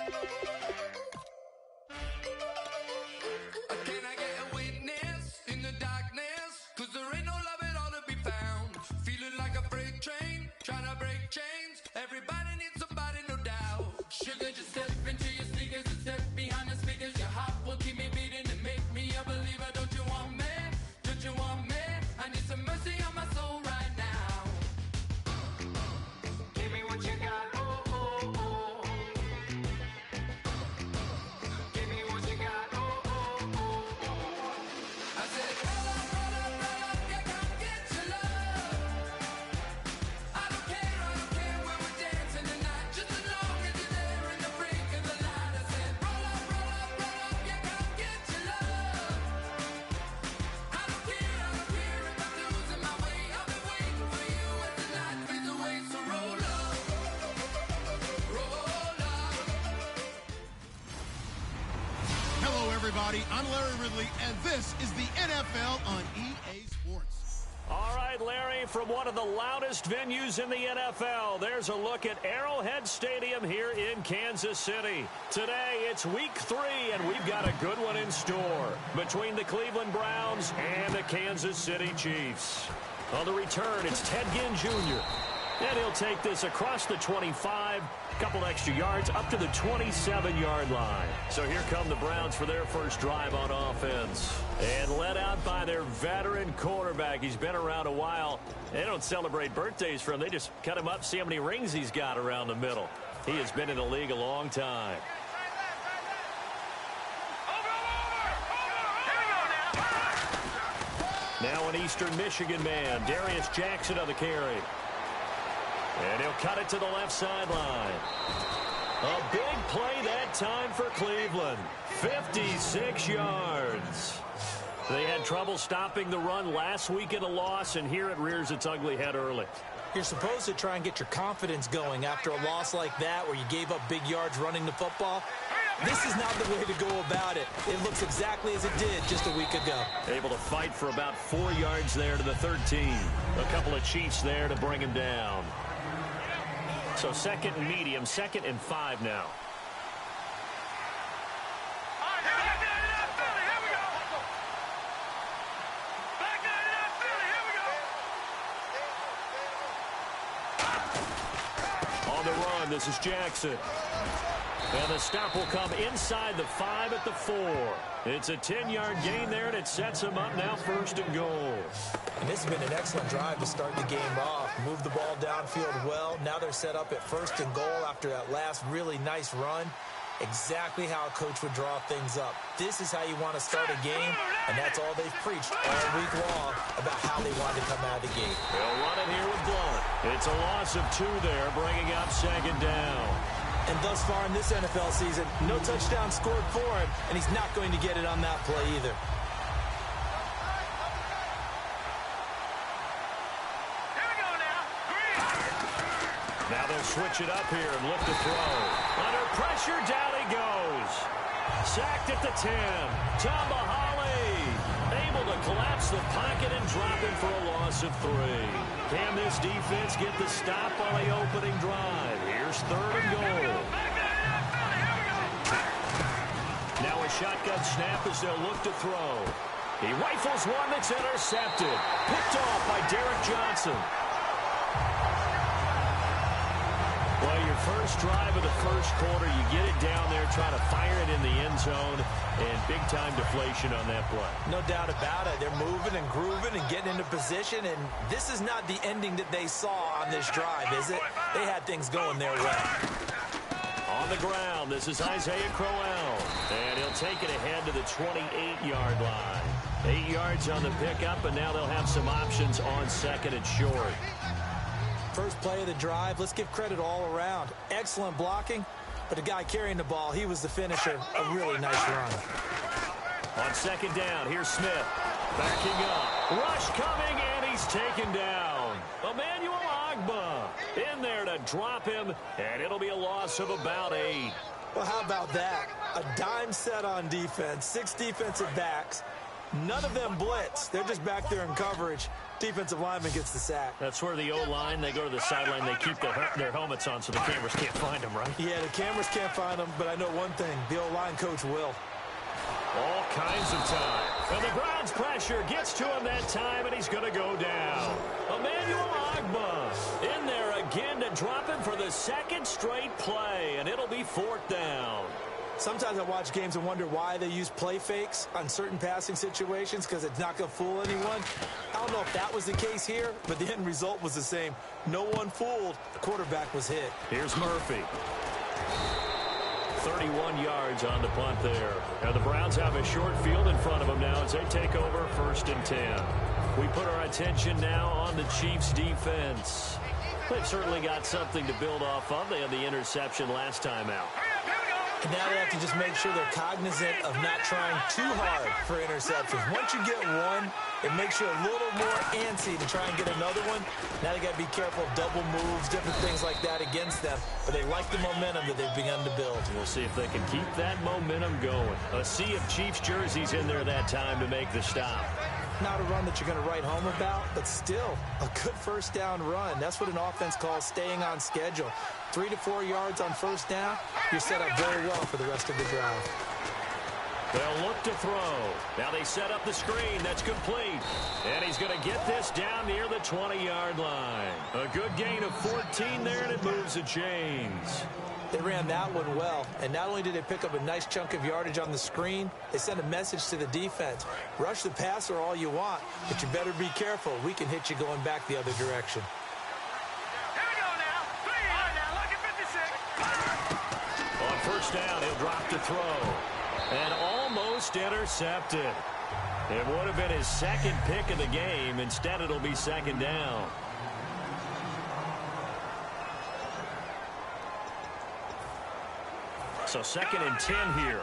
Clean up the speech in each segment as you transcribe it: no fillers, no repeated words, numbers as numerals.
Can I get a witness in the darkness? 'Cause there ain't no love at all to be found. Feeling like a freight train, trying to break chains. Everybody needs somebody, no doubt. Sugar, just step into your sneakers and step behind the speakers. Your heart will keep me beating and make me a believer. Don't you want me? Don't you want me? I need some mercy on my soul right now. Give me what you got, oh, oh, oh. Give me what you got, oh, oh, oh, oh. I said, roll up, yeah, come get your love. I don't care when we're dancing tonight. Just as long as you're there in the brink of the light. I said, roll up, yeah, come get your love. I don't care if I'm losing my way. I've been waiting for you as the night fades away. So roll up, roll up. Hello, everybody. I'm Larry Ridley, and this is the NFL on EA Sports. All right, Larry, from one of the loudest venues in the NFL, there's a look at Arrowhead Stadium here in Kansas City. Today, it's week 3, and we've got a good one in store between the Cleveland Browns and the Kansas City Chiefs. On the return, it's Ted Ginn Jr., and he'll take this across the 25, a couple extra yards, up to the 27-yard line. So here come the Browns for their first drive on offense. And led out by their veteran quarterback. He's been around a while. They don't celebrate birthdays for him. They just cut him up, see how many rings he's got around the middle. He has been in the league a long time. Now an Eastern Michigan man, Darius Jackson on the carry. And he'll cut it to the left sideline. A big play that time for Cleveland. 56 yards. They had trouble stopping the run last week in a loss, and here it rears its ugly head early. You're supposed to try and get your confidence going after a loss like that where you gave up big yards running the football. This is not the way to go about it. It looks exactly as it did just a week ago. Able to fight for about 4 yards there to the 13. A couple of Chiefs there to bring him down. So second and medium, 2nd and 5 now. On the run, this is Jackson. And the stop will come inside the 5 at the 4. It's a 10-yard gain there, and it sets him up now 1st and goal. And this has been an excellent drive to start the game off. Move the ball downfield well. Now they're set up at 1st and goal after that last really nice run. Exactly how a coach would draw things up. This is how you want to start a game, and that's all they've preached all week long about how they want to come out of the gate. They'll run it here with Blunt. It's a loss of 2 there, bringing up 2nd down. And thus far in this NFL season, no touchdown scored for him, and he's not going to get it on that play either. Here we go now. Now they'll switch it up here and look to throw. Under pressure, down he goes. Sacked at the 10. Tambahali able to collapse the pocket and drop him for a loss of 3. Can this defense get the stop on the opening drive? Here's 3rd and goal. Now a shotgun snap as they'll look to throw. He rifles one that's intercepted. Picked off by Derek Johnson. Well, your first drive of the first quarter, you get it down there, try to fire it in the end zone, and big-time deflation on that play. No doubt about it. They're moving and grooving and getting into position, and this is not the ending that they saw on this drive, is it? They had things going their way. On the ground, this is Isaiah Crowell, and he'll take it ahead to the 28-yard line. 8 yards on the pickup, and now they'll have some options on 2nd and short. First play of the drive, let's give credit all around. Excellent blocking, but the guy carrying the ball, he was the finisher. A really nice run. On 2nd down, here's Smith. Backing up. Rush coming, and he's taken down. Emmanuel Ogbah in there to drop him, and it'll be a loss of about 8. Well, how about that? A dime set on defense, 6 defensive backs. None of them blitz. They're just back there in coverage. Defensive lineman gets the sack. That's where the O-line, they go to the sideline, they keep their helmets on so the cameras can't find them, right? Yeah, the cameras can't find them, but I know one thing. The O-line coach will. All kinds of time. And the Browns pressure gets to him that time, and he's going to go down. Emmanuel Ogbah in there again to drop him for the second straight play, and it'll be 4th down. Sometimes I watch games and wonder why they use play fakes on certain passing situations because it's not going to fool anyone. I don't know if that was the case here, but the end result was the same. No one fooled. The quarterback was hit. Here's Murphy. 31 yards on the punt there. Now the Browns have a short field in front of them now as they take over 1st and 10. We put our attention now on the Chiefs' defense. They've certainly got something to build off of. They had the interception last time out. And now they have to just make sure they're cognizant of not trying too hard for interceptions. Once you get one, it makes you a little more antsy to try and get another one. Now they got to be careful of double moves, different things like that against them. But they like the momentum that they've begun to build. We'll see if they can keep that momentum going. A sea of Chiefs jerseys in there that time to make the stop. Not a run that you're going to write home about, but still a good first down run. That's what an offense calls staying on schedule. 3 to 4 yards on first down, you're set up very well for the rest of the drive. They'll look to throw. Now they set up the screen. That's complete. And he's going to get this down near the 20-yard line. A good gain of 14 there, and it moves the chains. They ran that one well, and not only did they pick up a nice chunk of yardage on the screen, they sent a message to the defense. Rush the passer all you want, but you better be careful. We can hit you going back the other direction. Here we go now. 3 yard now. Look at 56. On first down, he'll drop to throw. And almost intercepted. It would have been his second pick of the game. Instead, it'll be 2nd down. So 2nd and 10 here.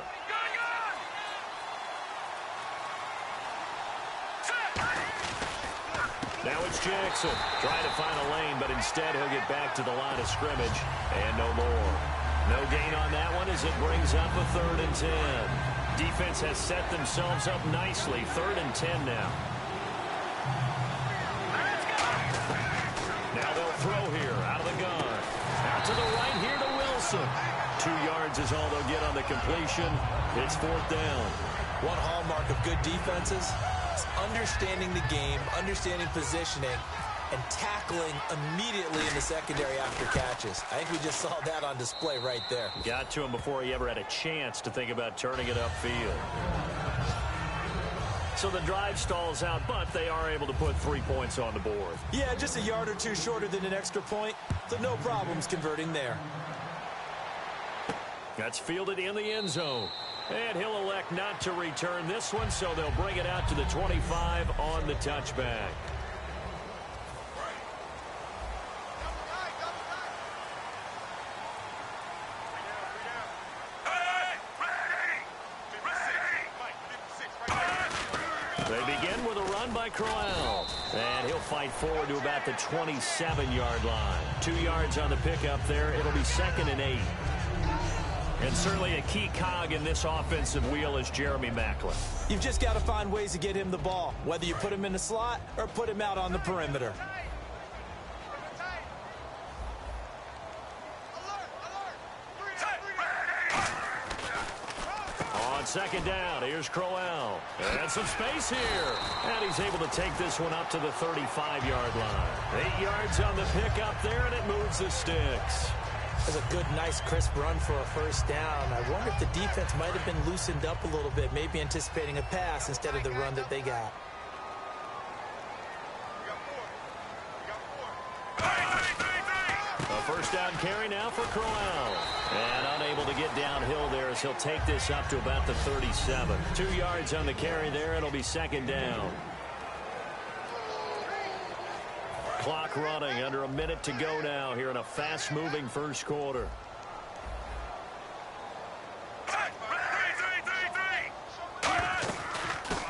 Now it's Jackson trying to find a lane, but instead he'll get back to the line of scrimmage and no more. No gain on that one as it brings up a 3rd and 10. Defense has set themselves up nicely. 3rd and 10 now. Now they'll throw here out of the gun. Out to the right here to Wilson. 2 yards is all they'll get on the completion. It's 4th down. One hallmark of good defenses is understanding the game, understanding positioning, and tackling immediately in the secondary after catches. I think we just saw that on display right there. Got to him before he ever had a chance to think about turning it upfield. So the drive stalls out, but they are able to put 3 points on the board. Yeah, just a yard or two shorter than an extra point, so no problems converting there. That's fielded in the end zone. And he'll elect not to return this one, so they'll bring it out to the 25 on the touchback. They begin with a run by Crowell. And he'll fight forward to about the 27-yard line. 2 yards on the pickup there. It'll be 2nd and 8. And certainly a key cog in this offensive wheel is Jeremy Maclin. You've just got to find ways to get him the ball, whether you put him in the slot or put him out on the perimeter. On 2nd down, here's Crowell. And some space here. And he's able to take this one up to the 35-yard line. 8 yards on the pickup there, and it moves the sticks. That's a good, nice, crisp run for a first down. I wonder if the defense might have been loosened up a little bit, maybe anticipating a pass instead of the run that they got. A first down carry now for Crowell. And unable to get downhill there as he'll take this up to about the 37. 2 yards on the carry there. It'll be 2nd down. Clock running, under a minute to go now here in a fast-moving first quarter.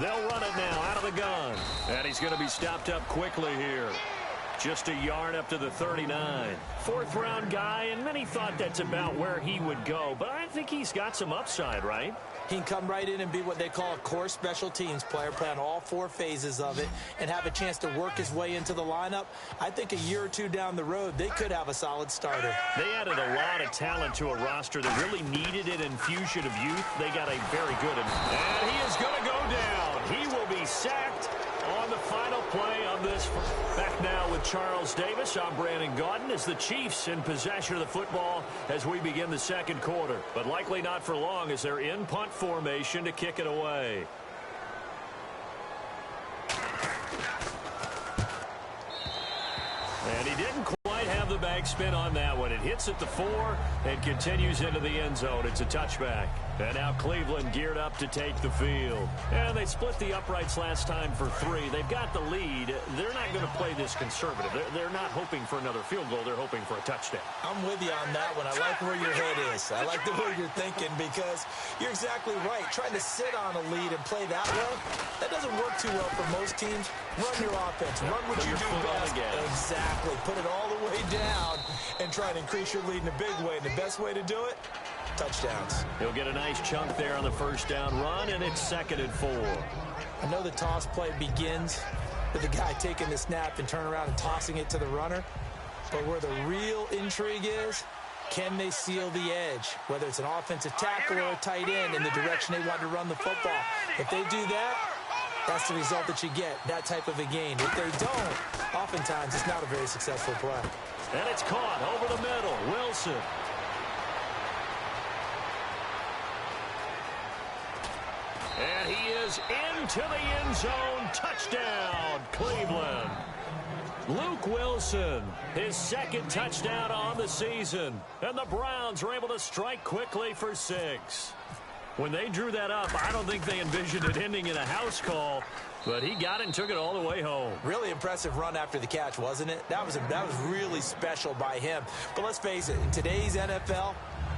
They'll run it now out of the gun. And he's going to be stopped up quickly here. Just a yard up to the 39. 4th-round guy, and many thought that's about where he would go. But I think he's got some upside, right? He can come right in and be what they call a core special teams player, play on all 4 phases of it, and have a chance to work his way into the lineup. I think a year or 2 down the road, they could have a solid starter. They added a lot of talent to a roster that really needed an infusion of youth. They got a very good one. And he is going to go down. He will be sacked on the final play of this. Back now with Charles Davis. I'm Brandon Gaudin as the Chiefs in possession of the football as we begin the second quarter. But likely not for long as they're in punt formation to kick it away. And he didn't quite have the backspin on that one. It hits at the 4 and continues into the end zone. It's a touchback. And now Cleveland geared up to take the field. And they split the uprights last time for 3. They've got the lead. They're not going to play this conservative. They're not hoping for another field goal. They're hoping for a touchdown. I'm with you on that one. I like where your head is. I like the way you're thinking because you're exactly right. Trying to sit on a lead and play that way, that doesn't work too well for most teams. Run your offense. Run what you do best. Exactly. Put it all the way down and try to increase your lead in a big way. And the best way to do it, touchdowns. He'll get a nice chunk there on the first down run, and it's 2nd and 4. I know the toss play begins with the guy taking the snap and turn around and tossing it to the runner. But where the real intrigue is, can they seal the edge? Whether it's an offensive tackle or a tight end in the direction they want to run the football. If they do that, that's the result that you get, that type of a gain. If they don't, oftentimes it's not a very successful play. And it's caught over the middle. Wilson. And he is into the end zone. Touchdown, Cleveland. Luke Wilson, his 2nd touchdown on the season. And the Browns are able to strike quickly for 6. When they drew that up, I don't think they envisioned it ending in a house call, but he got it and took it all the way home. Really impressive run after the catch, wasn't it? That was really special by him. But let's face it, in today's NFL,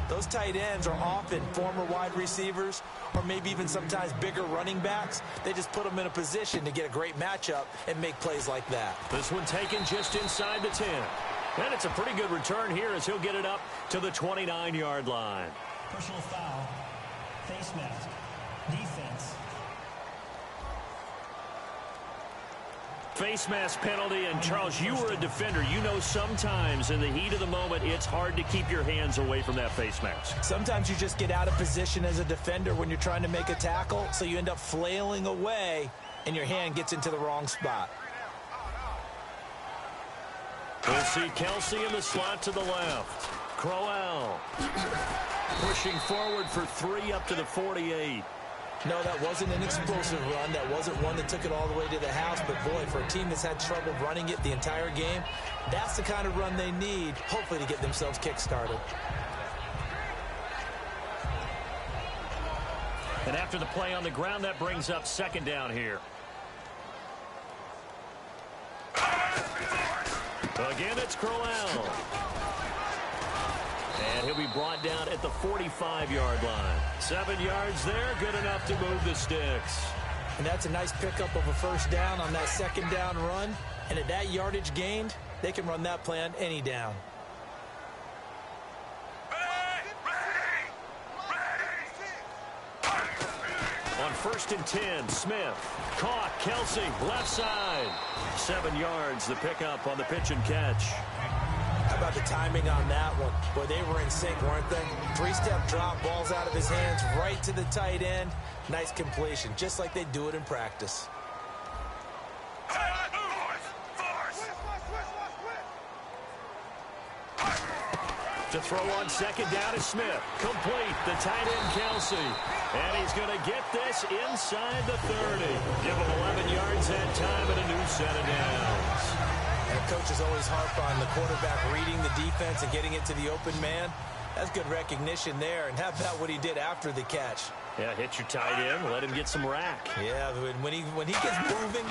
those tight ends are often former wide receivers or maybe even sometimes bigger running backs. They just put them in a position to get a great matchup and make plays like that. This one taken just inside the 10. And it's a pretty good return here as he'll get it up to the 29-yard line. Personal foul. Face mask. Defense. Face mask penalty, and Charles, you were a defender. You know sometimes in the heat of the moment, it's hard to keep your hands away from that face mask. Sometimes you just get out of position as a defender when you're trying to make a tackle, so you end up flailing away, and your hand gets into the wrong spot. We'll see Kelsey in the slot to the left. Crowell pushing forward for 3 up to the 48. No, that wasn't an explosive run. That wasn't one that took it all the way to the house. But, boy, for a team that's had trouble running it the entire game, that's the kind of run they need, hopefully, to get themselves kick-started. And after the play on the ground, that brings up 2nd down here. Again, it's Crowell. And he'll be brought down at the 45-yard line. 7 yards there, good enough to move the sticks. And that's a nice pickup of a first down on that 2nd down run. And at that yardage gained, they can run that play on any down. On 1st and 10, Smith. Caught, Kelsey, left side. 7 yards, the pickup on the pitch and catch. How about the timing on that one? Boy, they were in sync, weren't they? 3-step drop, balls out of his hands, right to the tight end. Nice completion, just like they do it in practice. To throw on 2nd down is Smith. Complete, the tight end Kelsey. And he's going to get this inside the 30. Give him 11 yards that time and a new set of downs. And coaches always harp on the quarterback reading the defense and getting it to the open man. That's good recognition there. And how about what he did after the catch? Yeah, hit your tight end, let him get some rack. Yeah, when he gets moving,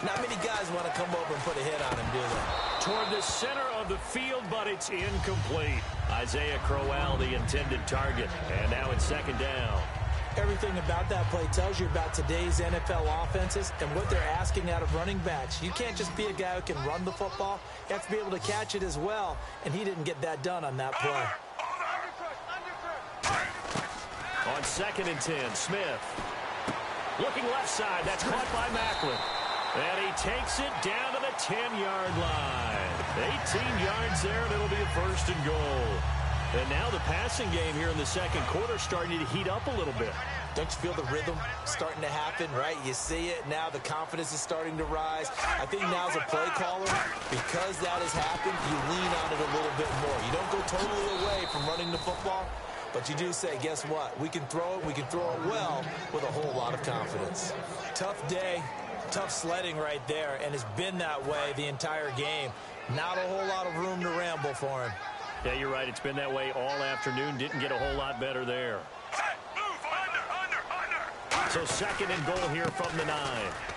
not many guys want to come over and put a hit on him, do they? Toward the center of the field, but it's incomplete. Isaiah Crowell, the intended target. And now it's 2nd down. Everything about that play tells you about today's NFL offenses and what they're asking out of running backs. You can't just be a guy who can run the football. You have to be able to catch it as well, and he didn't get that done on that play. On 2nd and 10, Smith. Looking left side. That's caught by Macklin. And he takes it down to the 10-yard line. 18 yards there, and it'll be a 1st and goal. And now the passing game here in the second quarter starting to heat up a little bit. Don't you feel the rhythm starting to happen, right? You see it. Now the confidence is starting to rise. I think now as a play caller, because that has happened, you lean on it a little bit more. You don't go totally away from running the football, but you do say, guess what? We can throw it. We can throw it well with a whole lot of confidence. Tough day, tough sledding right there, and it's been that way the entire game. Not a whole lot of room to ramble for him. Yeah, you're right. It's been that way all afternoon. Didn't get a whole lot better there. So 2nd and goal here from the 9.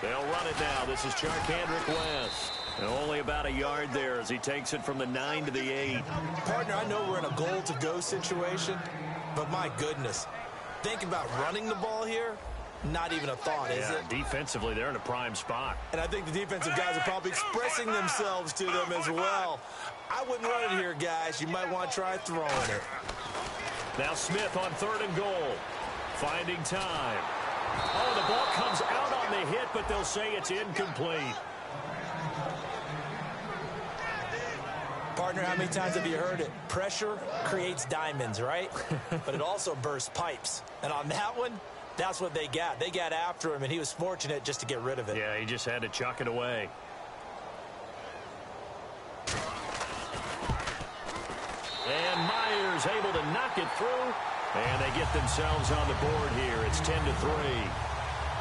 They'll run it now. This is Charkandrick West. And only about a yard there as he takes it from the 9 to the 8. Partner, I know we're in a goal-to-go situation, but my goodness. Think about running the ball here. Not even a thought, is it? Defensively, they're in a prime spot. And I think the defensive guys are probably expressing themselves to them as well. I wouldn't run it here, guys. You might want to try throwing it. Now Smith on 3rd and goal. Finding time. Oh, the ball comes out on the hit, but they'll say it's incomplete. Partner, how many times have you heard it? Pressure creates diamonds, right? But it also bursts pipes. And on that one, that's what they got. They got after him, and he was fortunate just to get rid of it. Yeah, he just had to chuck it away. And Myers able to knock it through. And they get themselves on the board here. It's 10-3.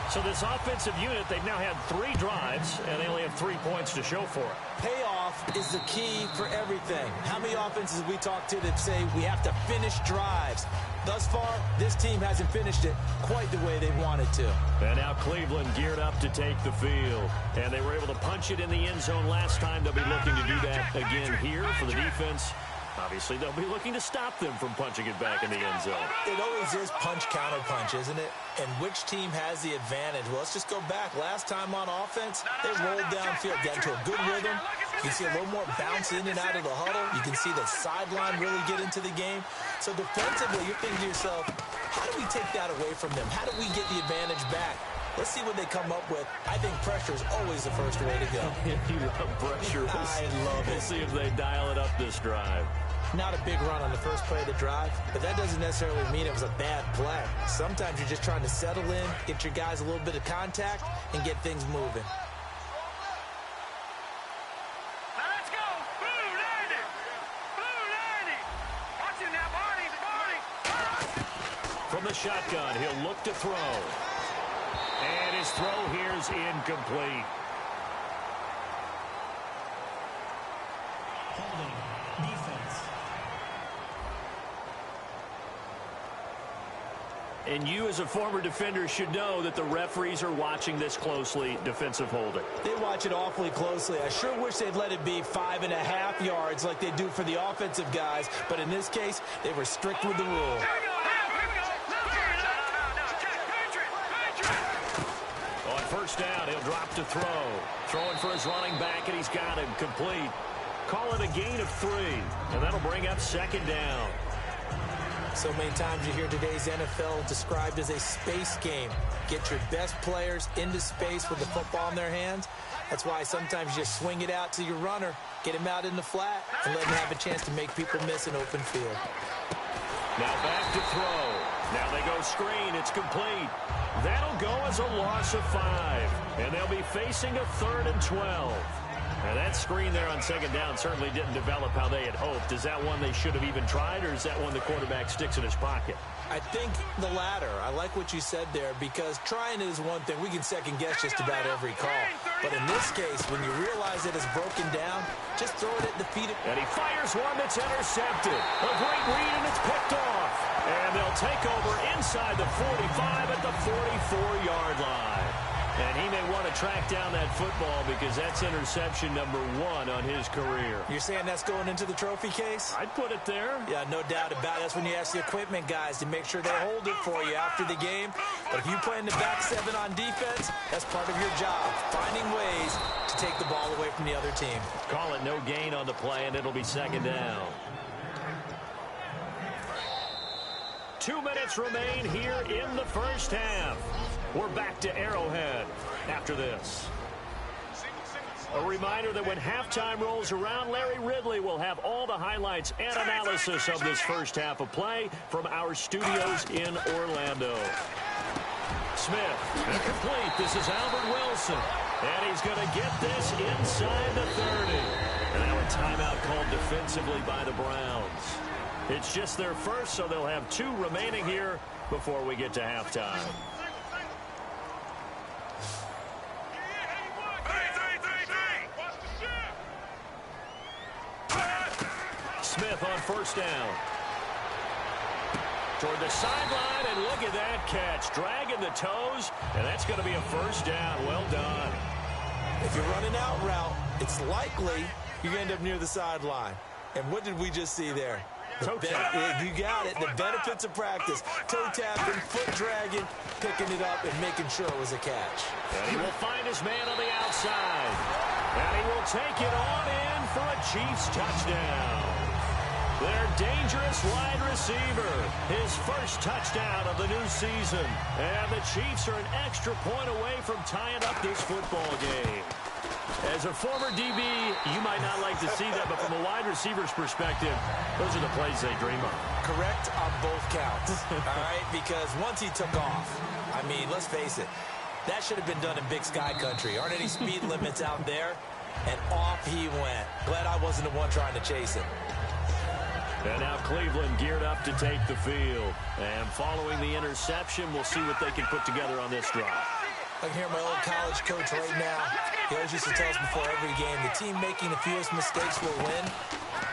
So this offensive unit, they've now had 3 drives, and they only have 3 points to show for it. Payoff is the key for everything. How many offenses we talk to that say we have to finish drives? Thus far, this team hasn't finished it quite the way they wanted to. And now Cleveland geared up to take the field. And they were able to punch it in the end zone last time. They'll be looking to do that again here for the defense. Obviously, they'll be looking to stop them from punching it back in the end zone. It always is punch-counter-punch, isn't it? And which team has the advantage? Well, let's just go back. Last time on offense, they rolled downfield, got into a good rhythm. You can see a little more bounce in and out of the huddle. You can see the sideline really get into the game. So defensively, you're thinking to yourself, how do we take that away from them? How do we get the advantage back? Let's see what they come up with. I think pressure is always the first way to go. You love pressure. I love it. We'll see if they dial it up this drive. Not a big run on the first play of the drive, but that doesn't necessarily mean it was a bad play. Sometimes you're just trying to settle in, get your guys a little bit of contact, and get things moving. Now let's go. Blue 90. Blue 90. Watch it now, Barney. From the shotgun, he'll look to throw. And his throw here is incomplete. Holding. Defense. And you as a former defender should know that the referees are watching this closely, defensive holding. They watch it awfully closely. I sure wish they'd let it be 5.5 yards like they do for the offensive guys, but in this case, they were strict with the rule. Here we go. No. Check. Patriot. On first down, he'll drop to throw. Throwing for his running back, and he's got him complete. Call it a gain of 3, and that'll bring up 2nd down. So many times you hear today's NFL described as a space game. Get your best players into space with the football in their hands. That's why sometimes you just swing it out to your runner, get him out in the flat, and let him have a chance to make people miss an open field. Now back to throw. Now they go screen. It's complete. That'll go as a loss of 5. And they'll be facing a 3rd and 12. And that screen there on 2nd down certainly didn't develop how they had hoped. Is that one they should have even tried, or is that one the quarterback sticks in his pocket? I think the latter. I like what you said there, because trying is one thing. We can second-guess just about every call. But in this case, when you realize that it's broken down, just throw it at the feet of... And he fires one that's intercepted. A great read, and it's picked off. And they'll take over inside the 45 at the 44-yard line. And he may want to track down that football because that's interception number 1 on his career. You're saying that's going into the trophy case? I'd put it there. Yeah, no doubt about it. That's when you ask the equipment guys to make sure they hold it for you after the game. But if you play in the back 7 on defense, that's part of your job, finding ways to take the ball away from the other team. Call it no gain on the play, and it'll be 2nd down. 2 minutes remain here in the first half. We're back to Arrowhead after this. A reminder that when halftime rolls around, Larry Ridley will have all the highlights and analysis of this first half of play from our studios in Orlando. Smith, incomplete. This is Albert Wilson. And he's going to get this inside the 30. And now a timeout called defensively by the Browns. It's just their first, so they'll have 2 remaining here before we get to halftime. Smith on first down. Toward the sideline, and look at that catch. Dragging the toes, and that's going to be a first down. Well done. If you're running out route, it's likely you're going to end up near the sideline. And what did we just see there? Toe tap. You got it. The benefits of practice. Toe tapping, foot dragging, picking it up, and making sure it was a catch. And he will find his man on the outside. And he will take it on in for a Chiefs touchdown. Their dangerous wide receiver, his first touchdown of the new season. And the Chiefs are an extra point away from tying up this football game. As a former DB, you might not like to see that, but from a wide receiver's perspective, those are the plays they dream of. Correct on both counts, all right? Because once he took off, I mean, let's face it, that should have been done in Big Sky Country. Aren't any speed limits out there? And off he went. Glad I wasn't the one trying to chase him. And now Cleveland geared up to take the field. And following the interception, we'll see what they can put together on this drive. I can hear my old college coach right now. He always used to tell us before every game, the team making the fewest mistakes will win.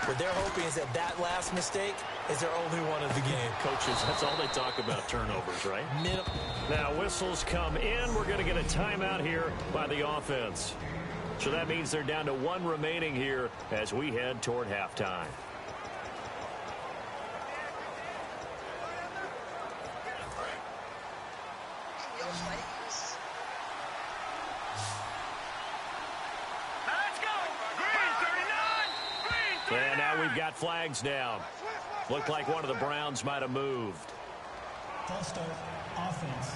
What they're hoping is that last mistake is their only one of the game. Coaches, that's all they talk about, turnovers, right? Now whistles come in. We're going to get a timeout here by the offense. So that means they're down to 1 remaining here as we head toward halftime. And now we've got flags down. Looked like one of the Browns might have moved. False start, offense.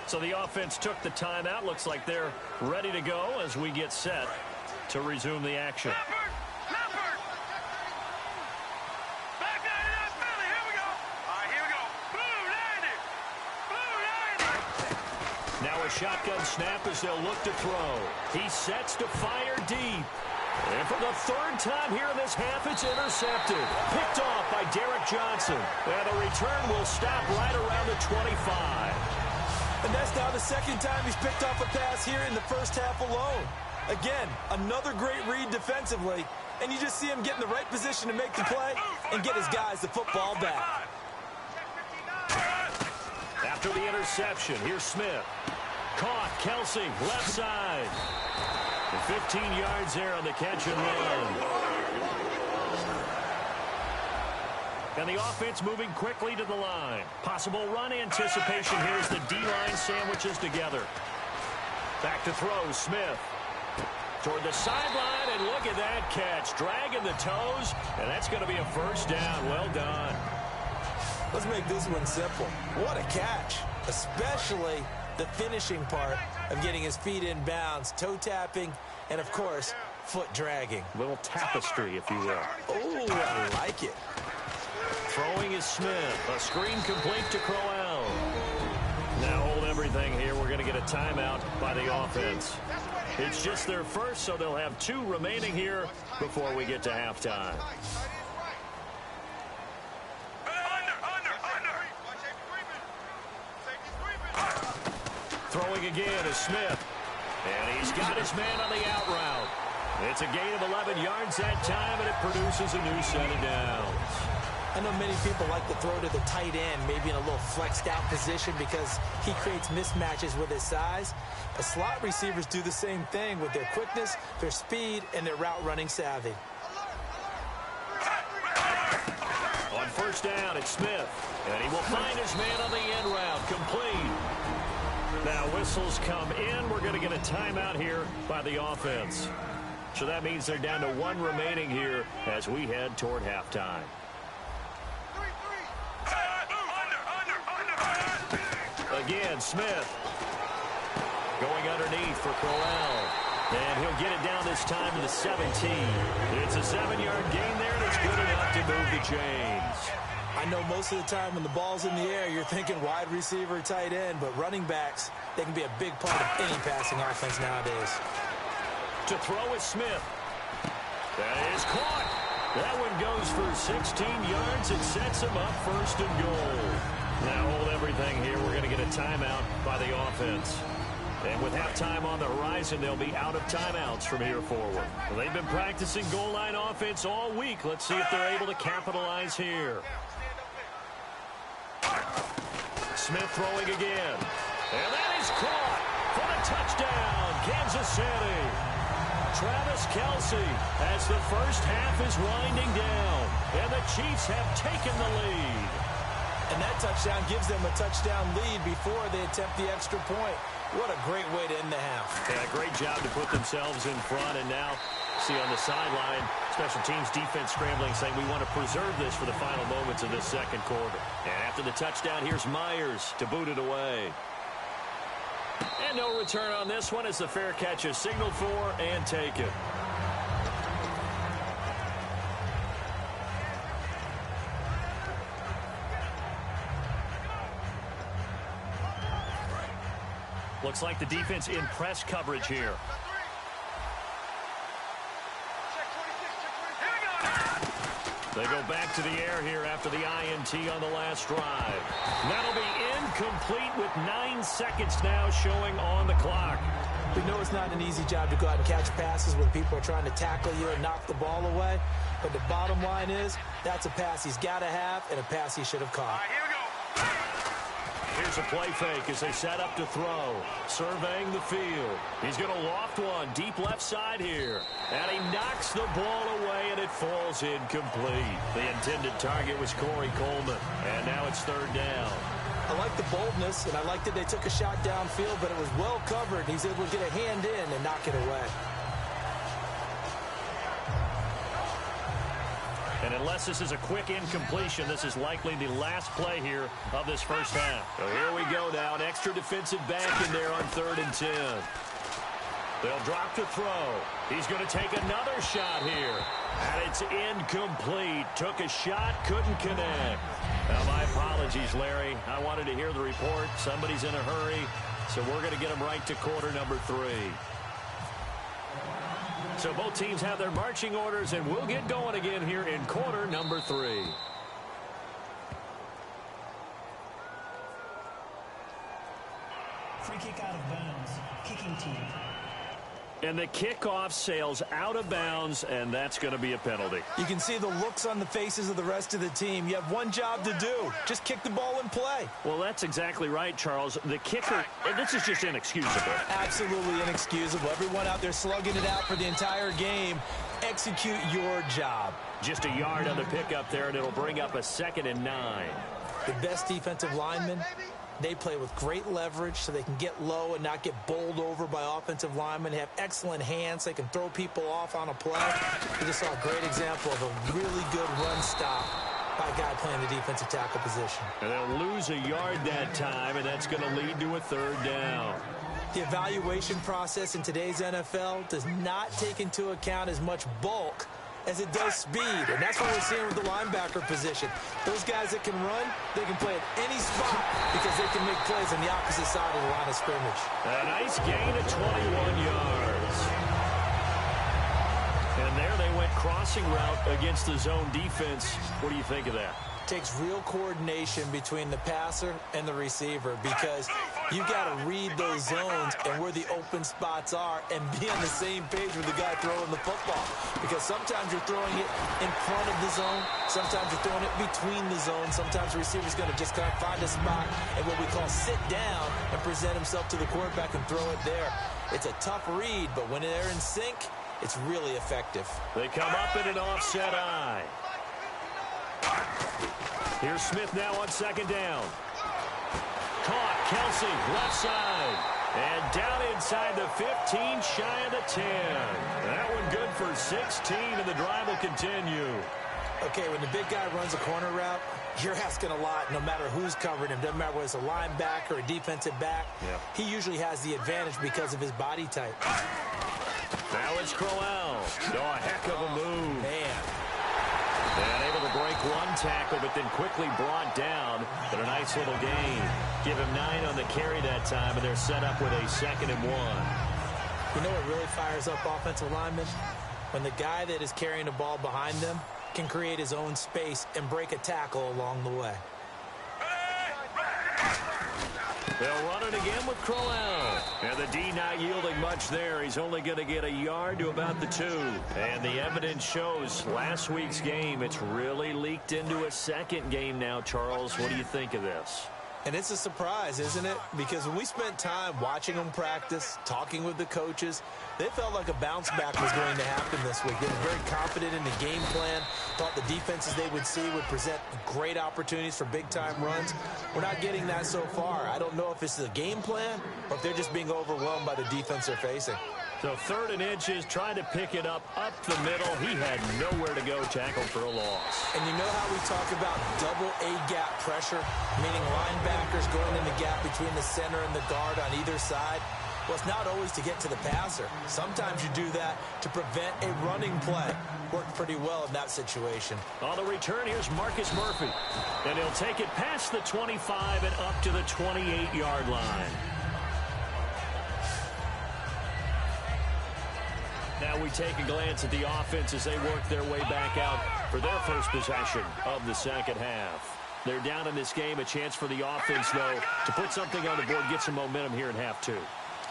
So the offense took the timeout. Looks like they're ready to go as we get set to resume the action. Shotgun snap as they'll look to throw. He sets to fire deep. And for the 3rd time here in this half, it's intercepted. Picked off by Derek Johnson. And the return will stop right around the 25. And that's now the 2nd time he's picked off a pass here in the first half alone. Again, another great read defensively. And you just see him get in the right position to make the play and get his guys the football back. After the interception, here's Smith. Caught, Kelsey, left side. And 15 yards there on the catch and run. And the offense moving quickly to the line. Possible run anticipation here as the D-line sandwiches together. Back to throw, Smith. Toward the sideline, and look at that catch. Dragging the toes, and that's going to be a first down. Well done. Let's make this one simple. What a catch, especially the finishing part of getting his feet in bounds, toe tapping, and of course, foot dragging. Little tapestry, if you will. Oh, I like it. Throwing is Smith. A screen complete to Crowell. Now hold everything here. We're going to get a timeout by the offense. It's just their first, so they'll have 2 remaining here before we get to halftime. Throwing again is Smith. And he's got his man on the out route. It's a gain of 11 yards that time, and it produces a new set of downs. I know many people like to throw to the tight end, maybe in a little flexed out position because he creates mismatches with his size. The slot receivers do the same thing with their quickness, their speed, and their route running savvy. On first down, it's Smith. And he will find his man on the end route, complete. Now whistles come in. We're going to get a timeout here by the offense. So that means they're down to 1 remaining here as we head toward halftime. Again, Smith going underneath for Crowell. And he'll get it down this time to the 17. It's a 7-yard gain there, and it's good enough to move the chains. I know most of the time when the ball's in the air, you're thinking wide receiver, tight end, but running backs, they can be a big part of any passing offense nowadays. To throw is Smith. That is caught. That one goes for 16 yards. It sets him up first and goal. Now hold everything here. We're going to get a timeout by the offense. And with halftime on the horizon, they'll be out of timeouts from here forward. Well, they've been practicing goal line offense all week. Let's see if they're able to capitalize here. Smith throwing again. And that is caught for the touchdown, Kansas City. Travis Kelce as the first half is winding down. And the Chiefs have taken the lead. And that touchdown gives them a touchdown lead before they attempt the extra point. What a great way to end the half. Yeah, great job to put themselves in front. And now, see on the sideline, special teams defense scrambling, saying we want to preserve this for the final moments of this second quarter. And after the touchdown, here's Myers to boot it away. And no return on this one as the fair catch is signaled for and taken. Looks like the defense in press coverage here. They go back to the air here after the INT on the last drive. That'll be incomplete with 9 seconds now showing on the clock. We know it's not an easy job to go out and catch passes when people are trying to tackle you and knock the ball away. But the bottom line is, that's a pass he's got to have and a pass he should have caught. Here's a play fake as they set up to throw. Surveying the field. He's going to loft one deep left side here. And he knocks the ball away, and it falls incomplete. The intended target was Corey Coleman. And now it's third down. I like the boldness, and I like that they took a shot downfield, but it was well covered. He's able to get a hand in and knock it away. And unless this is a quick incompletion, this is likely the last play here of this first half. So here we go now. An extra defensive back in there on 3rd and 10. They'll drop to throw. He's going to take another shot here. And it's incomplete. Took a shot, couldn't connect. Now, my apologies, Larry. I wanted to hear the report. Somebody's in a hurry. So we're going to get him right to quarter number 3. So both teams have their marching orders, and we'll get going again here in quarter number 3. Free kick out of bounds. Kicking team. And the kickoff sails out of bounds, and that's going to be a penalty. You can see the looks on the faces of the rest of the team. You have one job to do. Just kick the ball and play. Well, that's exactly right, Charles. The kicker, this is just inexcusable. Absolutely inexcusable. Everyone out there slugging it out for the entire game. Execute your job. Just a yard on the pickup there, and it'll bring up a 2nd and 9. The best defensive linemen, they play with great leverage so they can get low and not get bowled over by offensive linemen. They have excellent hands. They can throw people off on a play. We just saw a great example of a really good run stop by a guy playing the defensive tackle position. And they'll lose a yard that time, and that's going to lead to a 3rd down. The evaluation process in today's NFL does not take into account as much bulk as it does speed, and that's what we're seeing with the linebacker position. Those guys that can run, they can play at any spot because they can make plays on the opposite side of the line of scrimmage. A nice gain of 21 yards. And there they went crossing route against the zone defense. What do you think of that? Takes real coordination between the passer and the receiver because you got to read those zones and where the open spots are and be on the same page with the guy throwing the football. Because sometimes you're throwing it in front of the zone. Sometimes you're throwing it between the zones. Sometimes the receiver's going to just kind of find a spot and what we call sit down and present himself to the quarterback and throw it there. It's a tough read, but when they're in sync, it's really effective. They come up in an offset eye. Here's Smith now on 2nd down. Caught, Kelce, left side. And down inside the 15, shy of the 10. That one good for 16, and the drive will continue. Okay, when the big guy runs a corner route, you're asking a lot no matter who's covering him. Doesn't matter whether it's a linebacker or a defensive back. Yep. He usually has the advantage because of his body type. Now it's Crowell. Oh, a heck of a move. Man. And able to break one tackle, but then quickly brought down. But a nice little gain. Give him 9 on the carry that time, and they're set up with a 2nd and 1. You know what really fires up offensive linemen? When the guy that is carrying the ball behind them can create his own space and break a tackle along the way. They'll run it again with Crowell. And the D not yielding much there. He's only going to get a yard to about the 2. And the evidence shows last week's game, it's really leaked into a second game now, Charles. What do you think of this? And it's a surprise, isn't it? Because when we spent time watching them practice, talking with the coaches, they felt like a bounce back was going to happen this week. They were very confident in the game plan, thought the defenses they would see would present great opportunities for big-time runs. We're not getting that so far. I don't know if it's the game plan or if they're just being overwhelmed by the defense they're facing. So 3rd and inches, trying to pick it up the middle. He had nowhere to go, tackled for a loss. And you know how we talk about double A-gap pressure, meaning linebackers going in the gap between the center and the guard on either side? Well, it's not always to get to the passer. Sometimes you do that to prevent a running play. Worked pretty well in that situation. On the return, here's Marcus Murphy. And he'll take it past the 25 and up to the 28-yard line. Now we take a glance at the offense as they work their way back out for their first possession of the second half. They're down in this game. A chance for the offense, though, to put something on the board, get some momentum here in half 2.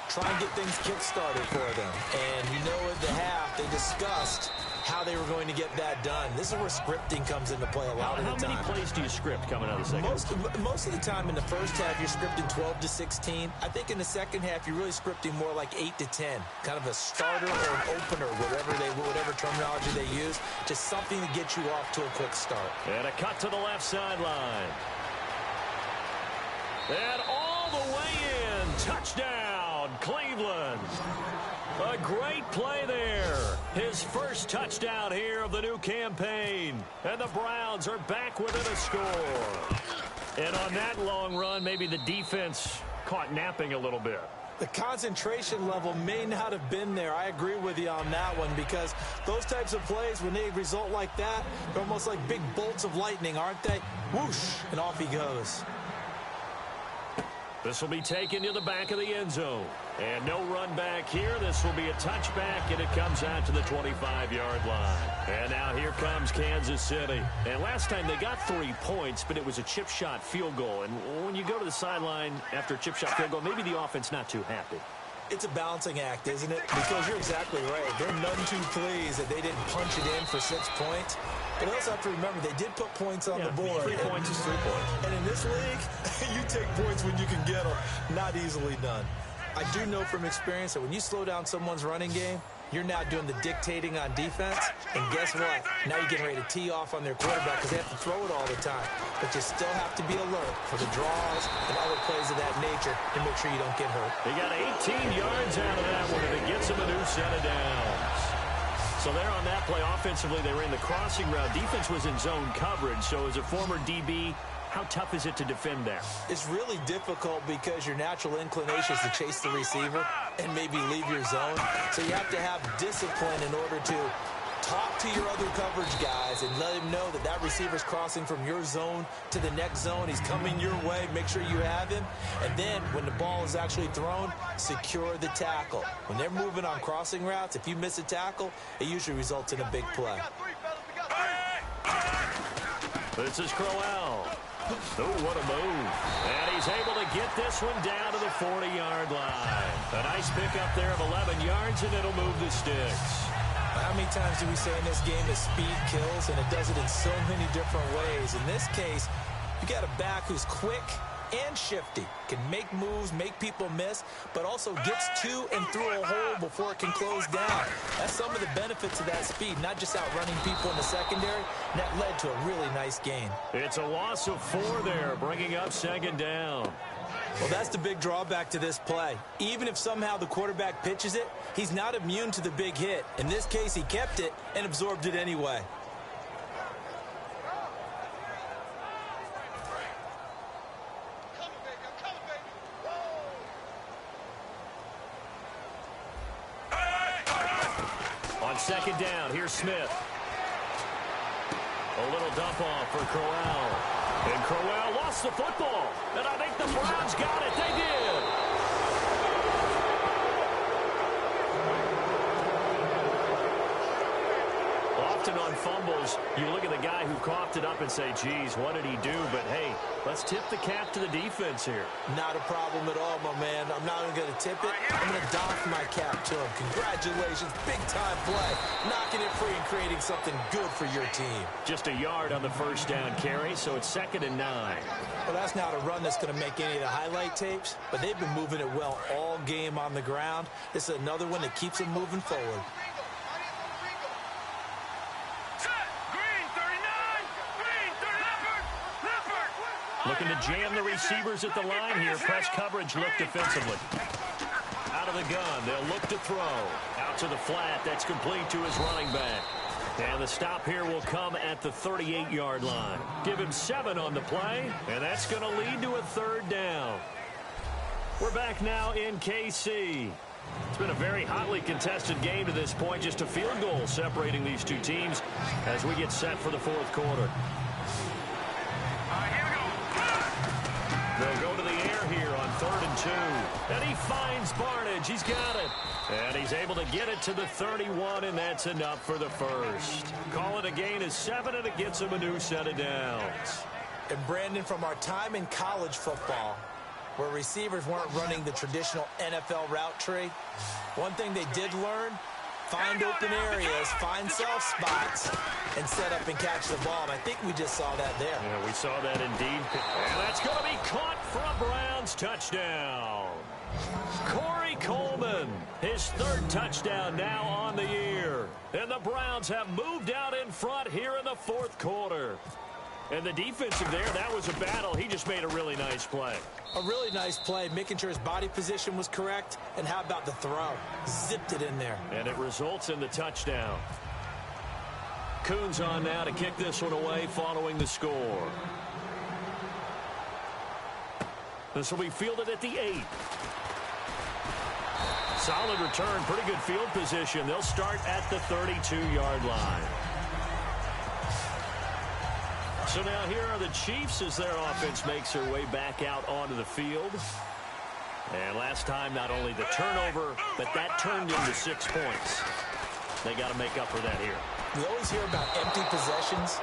Try and get things kick-started for them. And you know at the half, they discussed how they were going to get that done. This is where scripting comes into play a lot of the time. How many plays do you script coming out of the second? Most of the time in the first half, you're scripting 12 to 16. I think in the second half, you're really scripting more like 8 to 10. Kind of a starter or an opener, whatever terminology they use. Just something to get you off to a quick start. And a cut to the left sideline. And all the way in. Touchdown, Cleveland. A great play there. His first touchdown here of the new campaign. And the Browns are back within a score. And on that long run, maybe the defense caught napping a little bit. The concentration level may not have been there. I agree with you on that one because those types of plays, when they result like that, they're almost like big bolts of lightning, aren't they? Whoosh, and off he goes. This will be taken to the back of the end zone. And no run back here. This will be a touchback, and it comes out to the 25-yard line. And now here comes Kansas City. And last time they got 3 points, but it was a chip shot field goal. And when you go to the sideline after a chip shot field goal, maybe the offense not too happy. It's a balancing act, isn't it? Because you're exactly right. They're none too pleased that they didn't punch it in for 6 points. But we also have to remember they did put points on the board. 3 points is 3 points. And in this league, you take points when you can get them. Not easily done. I do know from experience that when you slow down someone's running game, you're now doing the dictating on defense. And guess what? Now you're getting ready to tee off on their quarterback because they have to throw it all the time. But you still have to be alert for the draws and other plays of that nature to make sure you don't get hurt. They got 18 yards out of that one, and it gets them a new set of downs. So there on that play, offensively, they ran the crossing route. Defense was in zone coverage. So as a former DB, how tough is it to defend there? It's really difficult because your natural inclination is to chase the receiver and maybe leave your zone. So you have to have discipline in order to talk to your other coverage guys and let him know that that receiver's crossing from your zone to the next zone. He's coming your way. Make sure you have him. And then when the ball is actually thrown, secure the tackle. When they're moving on crossing routes, if you miss a tackle, it usually results in a big play. This is Crowell. Oh, what a move. And he's able to get this one down to the 40-yard line. A nice pickup there of 11 yards, and it'll move the sticks. How many times do we say in this game that speed kills, and it does it in so many different ways? In this case, you got a back who's quick and shifty, can make moves, make people miss, but also gets to and through a hole before it can close down. That's some of the benefits of that speed, not just outrunning people in the secondary, and that led to a really nice gain. It's a loss of 4 there, bringing up second down. Well, that's the big drawback to this play. Even if somehow the quarterback pitches it, he's not immune to the big hit. In this case, he kept it and absorbed it anyway. On second down, here's Smith. A little dump off for Crowell. And Crowell lost the football. And I think the Browns got it. They did. Often on fumbles, you look at the guy who coughed it up and say, geez, what did he do? But, hey, let's tip the cap to the defense here. Not a problem at all, my man. I'm not even going to tip it. I'm going to doff my cap to him. Congratulations. Big-time play. Knocking it free and creating something good for your team. Just a yard on the first down carry, so it's 2nd and 9. Well, that's not a run that's going to make any of the highlight tapes, but they've been moving it well all game on the ground. This is another one that keeps them moving forward. Looking to jam the receivers at the line here. Press coverage look defensively. Out of the gun, they'll look to throw. Out to the flat, that's complete to his running back. And the stop here will come at the 38-yard line. Give him 7 on the play, and that's going to lead to a 3rd down. We're back now in KC. It's been a very hotly contested game to this point. Just a field goal separating these two teams as we get set for the 4th quarter. They'll go to the air here on 3rd and 2. And he finds Barnage. He's got it. And he's able to get it to the 31, and that's enough for the first. Call it a gain of 7, and it gets him a new set of downs. And, Brandon, from our time in college football, where receivers weren't running the traditional NFL route tree, one thing they did learn, find open areas, find soft spots, and set up and catch the ball. And I think we just saw that there. Yeah, we saw that indeed. And that's going to be caught for a Browns touchdown. Corey Coleman, his 3rd touchdown now on the year. And the Browns have moved out in front here in the 4th quarter. And the defensive there, that was a battle. He just made a really nice play. A really nice play, making sure his body position was correct. And how about the throw? Zipped it in there. And it results in the touchdown. Coons on now to kick this one away following the score. This will be fielded at the 8. Solid return, pretty good field position. They'll start at the 32-yard line. So now here are the Chiefs as their offense makes their way back out onto the field. And last time, not only the turnover, but that turned into 6 points. They got to make up for that here. We always hear about empty possessions,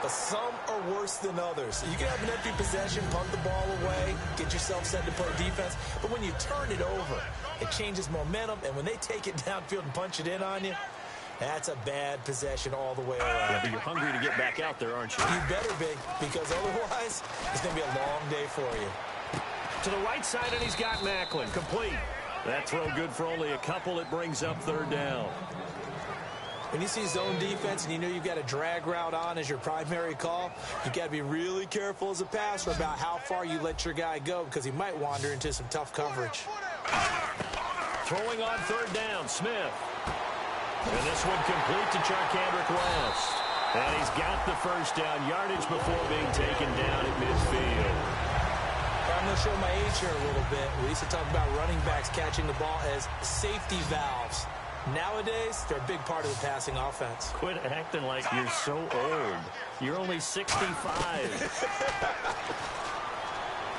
but some are worse than others. You can have an empty possession, punt the ball away, get yourself set to play defense, but when you turn it over, it changes momentum, and when they take it downfield and punch it in on you, that's a bad possession all the way around. Yeah, but you're hungry to get back out there, aren't you? You better be, because otherwise, it's going to be a long day for you. To the right side, and he's got Macklin. Complete. That throw good for only a couple. It brings up 3rd down. When you see zone defense and you know you've got a drag route on as your primary call, you've got to be really careful as a passer about how far you let your guy go because he might wander into some tough coverage. Throwing on 3rd down, Smith. And this one complete to Charkandrick West. And he's got the first down yardage before being taken down at midfield. I'm going to show my age here a little bit. We used to talk about running backs catching the ball as safety valves. Nowadays, they're a big part of the passing offense. Quit acting like you're so old. You're only 65.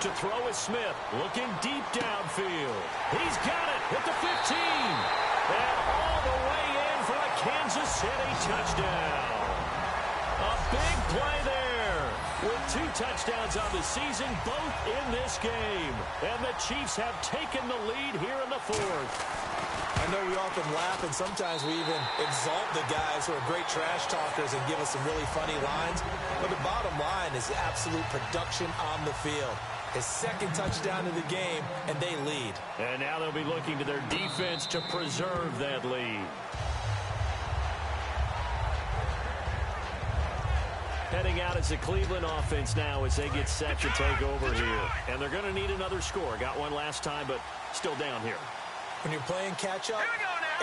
To throw is Smith, looking deep downfield. He's got it at the 15. And all the way in for a Kansas City touchdown. A big play there. With 2 touchdowns on the season, both in this game. And the Chiefs have taken the lead here in the 4th. I know we often laugh, and sometimes we even exalt the guys who are great trash talkers and give us some really funny lines. But the bottom line is absolute production on the field. His 2nd touchdown of the game, and they lead. And now they'll be looking to their defense to preserve that lead. Heading out as the Cleveland offense now as they get set to take over here. And they're going to need another score. Got one last time, but still down here. When you're playing catch-up,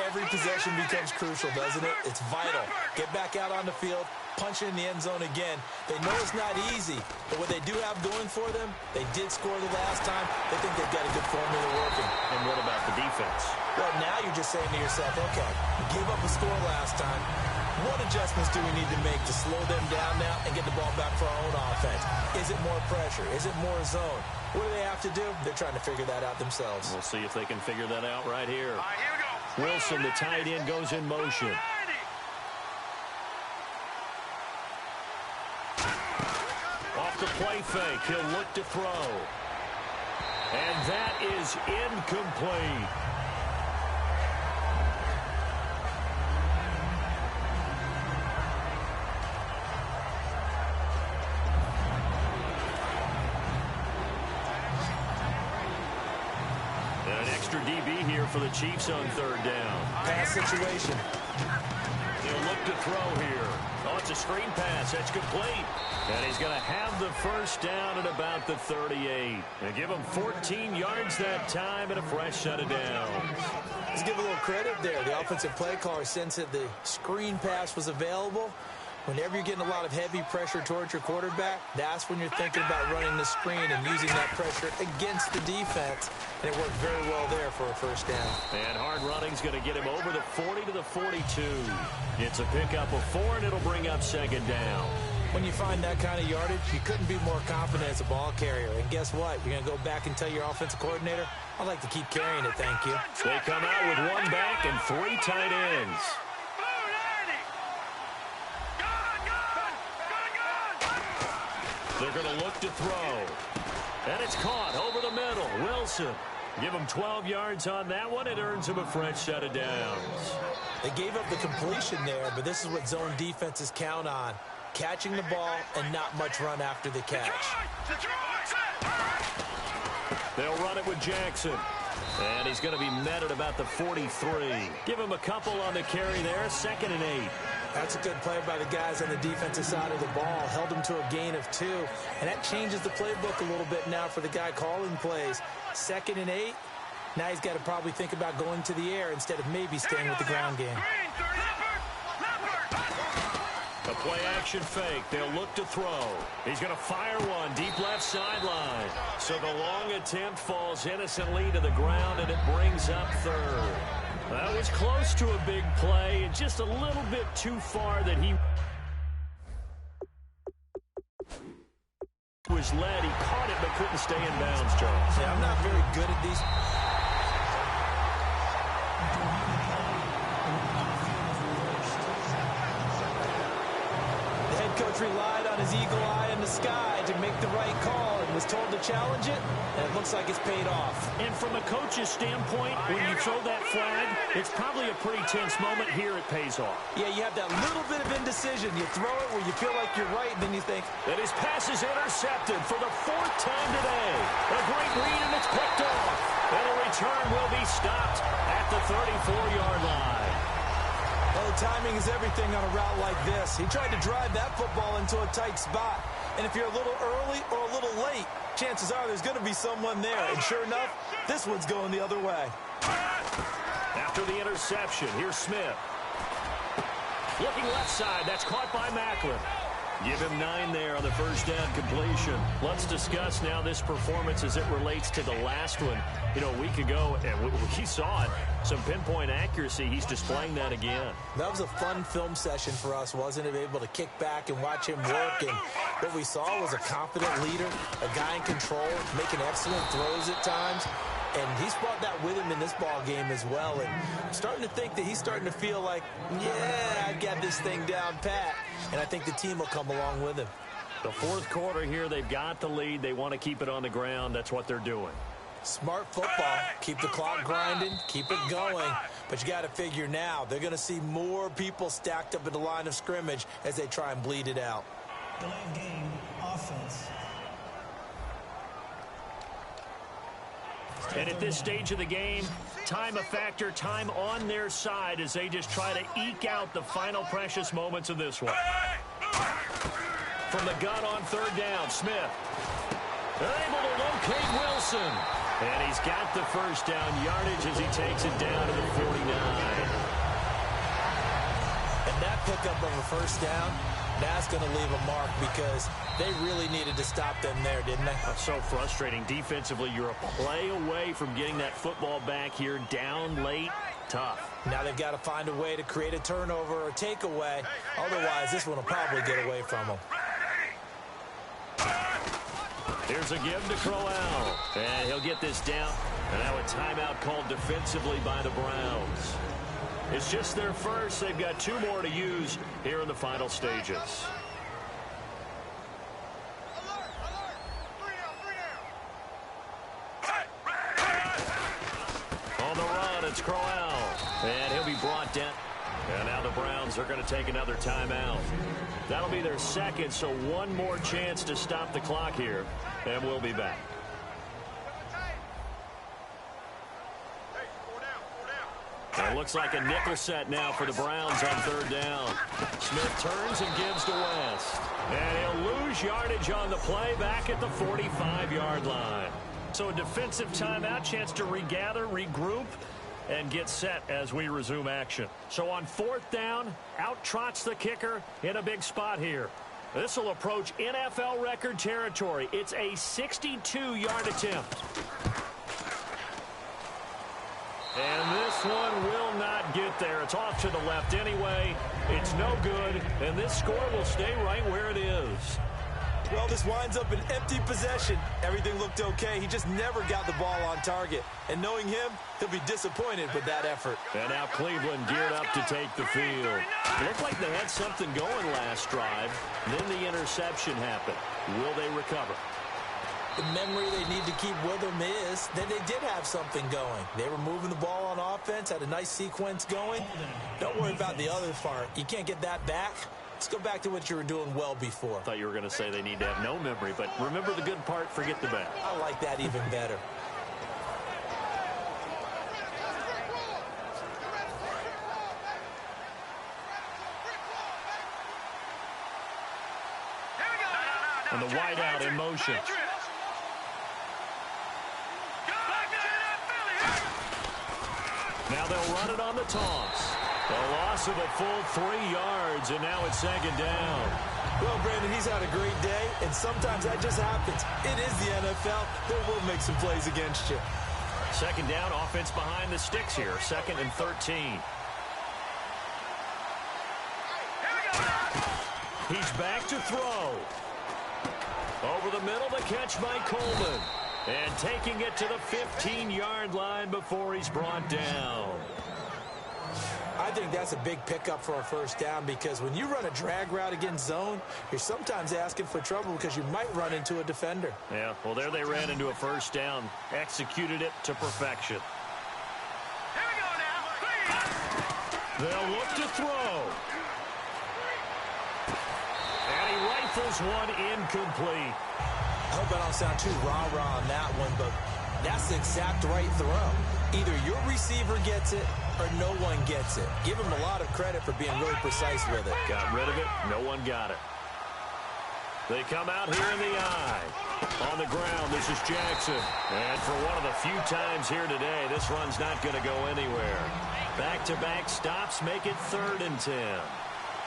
every possession becomes crucial, doesn't it? It's vital. Get back out on the field, punch it in the end zone again. They know it's not easy, but what they do have going for them, they did score the last time. They think they've got a good formula working. And what about the defense? Well, now you're just saying to yourself, okay, we gave up a score last time. What adjustments do we need to make to slow them down now and get the ball back for our own offense? Is it more pressure? Is it more zone? What do they have to do? They're trying to figure that out themselves. We'll see if they can figure that out right here. All right, here we go. Wilson, the tight end, goes in motion. Off the play fake, he'll look to throw. And that is incomplete. And an extra DB here for the Chiefs on third down. Pass situation. He'll look to throw here. Oh, it's a screen pass. That's complete. And he's going to have the first down at about the 38. They give him 14 yards that time and a fresh set of downs. Let's give a little credit there. The offensive play caller sensed that the screen pass was available. Whenever you're getting a lot of heavy pressure towards your quarterback, that's when you're thinking about running the screen and using that pressure against the defense. And it worked very well there for a first down. And hard running's going to get him over the 40 to the 42. It's a pickup of 4, and it'll bring up second down. When you find that kind of yardage, you couldn't be more confident as a ball carrier. And guess what? You're going to go back and tell your offensive coordinator, I'd like to keep carrying it, thank you. They come out with 1 back and 3 tight ends. They're going to look to throw. And it's caught over the middle. Wilson. Give him 12 yards on that one. It earns him a fresh set of downs. They gave up the completion there, but this is what zone defenses count on. Catching the ball and not much run after the catch. They'll run it with Jackson. And he's going to be met at about the 43. Give him a couple on the carry there. 2nd and 8. That's a good play by the guys on the defensive side of the ball. Held them to a gain of 2. And that changes the playbook a little bit now for the guy calling plays. 2nd and 8. Now he's got to probably think about going to the air instead of maybe staying with the ground game. A play-action fake. They'll look to throw. He's going to fire one deep left sideline. So the long attempt falls innocently to the ground, and it brings up 3rd. That was close to a big play, and just a little bit too far that he was led. He caught it but couldn't stay in bounds, Charles. Yeah, I'm not very good at these. The head coach relied on his eagle eye in the sky to make the right call and was told to challenge it, and it looks like it's paid off. And from a coach's standpoint, when you throw that flag, it's probably a pretty tense moment. Here it pays off. Yeah, you have that little bit of indecision. You throw it where you feel like you're right, and then you think, that his pass is intercepted for the 4th time today. A great read, and it's picked off. And a return will be stopped at the 34-yard line. well, the timing is everything on a route like this. He tried to drive that football into a tight spot. And if you're a little early or a little late, chances are there's going to be someone there. And sure enough, this one's going the other way. After the interception, here's Smith. Looking left side, that's caught by Macklin. Give him 9 there on the first down completion. Let's discuss now this performance as it relates to the last one. You know, a week ago, and we saw it. Some pinpoint accuracy. He's displaying that again. That was a fun film session for us, wasn't it? Able to kick back and watch him work. And what we saw was a confident leader, a guy in control, making excellent throws at times. And he's brought that with him in this ball game as well. And I'm starting to think that he's starting to feel like, yeah, I got this thing down pat. And I think the team will come along with him. The 4th quarter here, they've got the lead. They want to keep it on the ground. That's what they're doing. Smart football. Keep the clock grinding. Keep it going. But you got to figure now, they're going to see more people stacked up at the line of scrimmage as they try and bleed it out. Delay game, offense. And at this stage of the game, time a factor, time on their side as they just try to eke out the final precious moments of this one. from the gun on third down. Smith. They're able to locate Wilson. And he's got the first down yardage as he takes it down to the 49. And that pickup of a first down, that's going to leave a mark because they really needed to stop them there, didn't they? That's so frustrating. Defensively, you're a play away from getting that football back here down late. Tough. Now they've got to find a way to create a turnover or takeaway. Otherwise, this one will probably get away from them. Here's a give to Crowell. And he'll get this down. And now a timeout called defensively by the Browns. It's just their first. They've got 2 more to use here in the final stages. On the run, it's Crowell. And he'll be brought down. And now the Browns are going to take another timeout. That'll be their second, so one more chance to stop the clock here. And we'll be back. It looks like a nickel set now for the Browns on third down. Smith turns and gives to West. And he'll lose yardage on the play back at the 45-yard line. So a defensive timeout, chance to regather, regroup, and get set as we resume action. So on fourth down, out trots the kicker in a big spot here. This will approach NFL record territory. It's a 62-yard attempt. And this one will not get there. It's off to the left anyway. It's no good, and this score will stay right where it is. Well, this winds up an empty possession. Everything looked okay. He just never got the ball on target. And knowing him, he'll be disappointed with that effort. And now Cleveland geared up to take the field. It looked like they had something going last drive. Then the interception happened. Will they recover? The memory they need to keep with them is that they did have something going. They were moving the ball on offense, had a nice sequence going. Don't worry about the other part. You can't get that back. Let's go back to what you were doing well before. I thought you were going to say they need to have no memory, but remember the good part, forget the bad. I like that even better. And the wideout in motion. Now they'll run it on the toss. A loss of a full 3 yards, and now it's second down. Well, Brandon, he's had a great day, and sometimes that just happens. It is the NFL. They will make some plays against you. Second down, offense behind the sticks here. 2nd and 13. He's back to throw. Over the middle, the catch by Coleman. And taking it to the 15-yard line before he's brought down. I think that's a big pickup for a first down because when you run a drag route against zone, you're sometimes asking for trouble because you might run into a defender. Yeah, well, there they ran into a first down. Executed it to perfection. Here we go now. They'll look to throw. And he rifles one incomplete. I hope I don't sound too rah-rah on that one, but that's the exact right throw. Either your receiver gets it or no one gets it. Give him a lot of credit for being really precise with it. Got rid of it. No one got it. They come out here in the eye. On the ground, this is Jackson. And for one of the few times here today, this run's not going to go anywhere. Back-to-back stops make it 3rd and 10.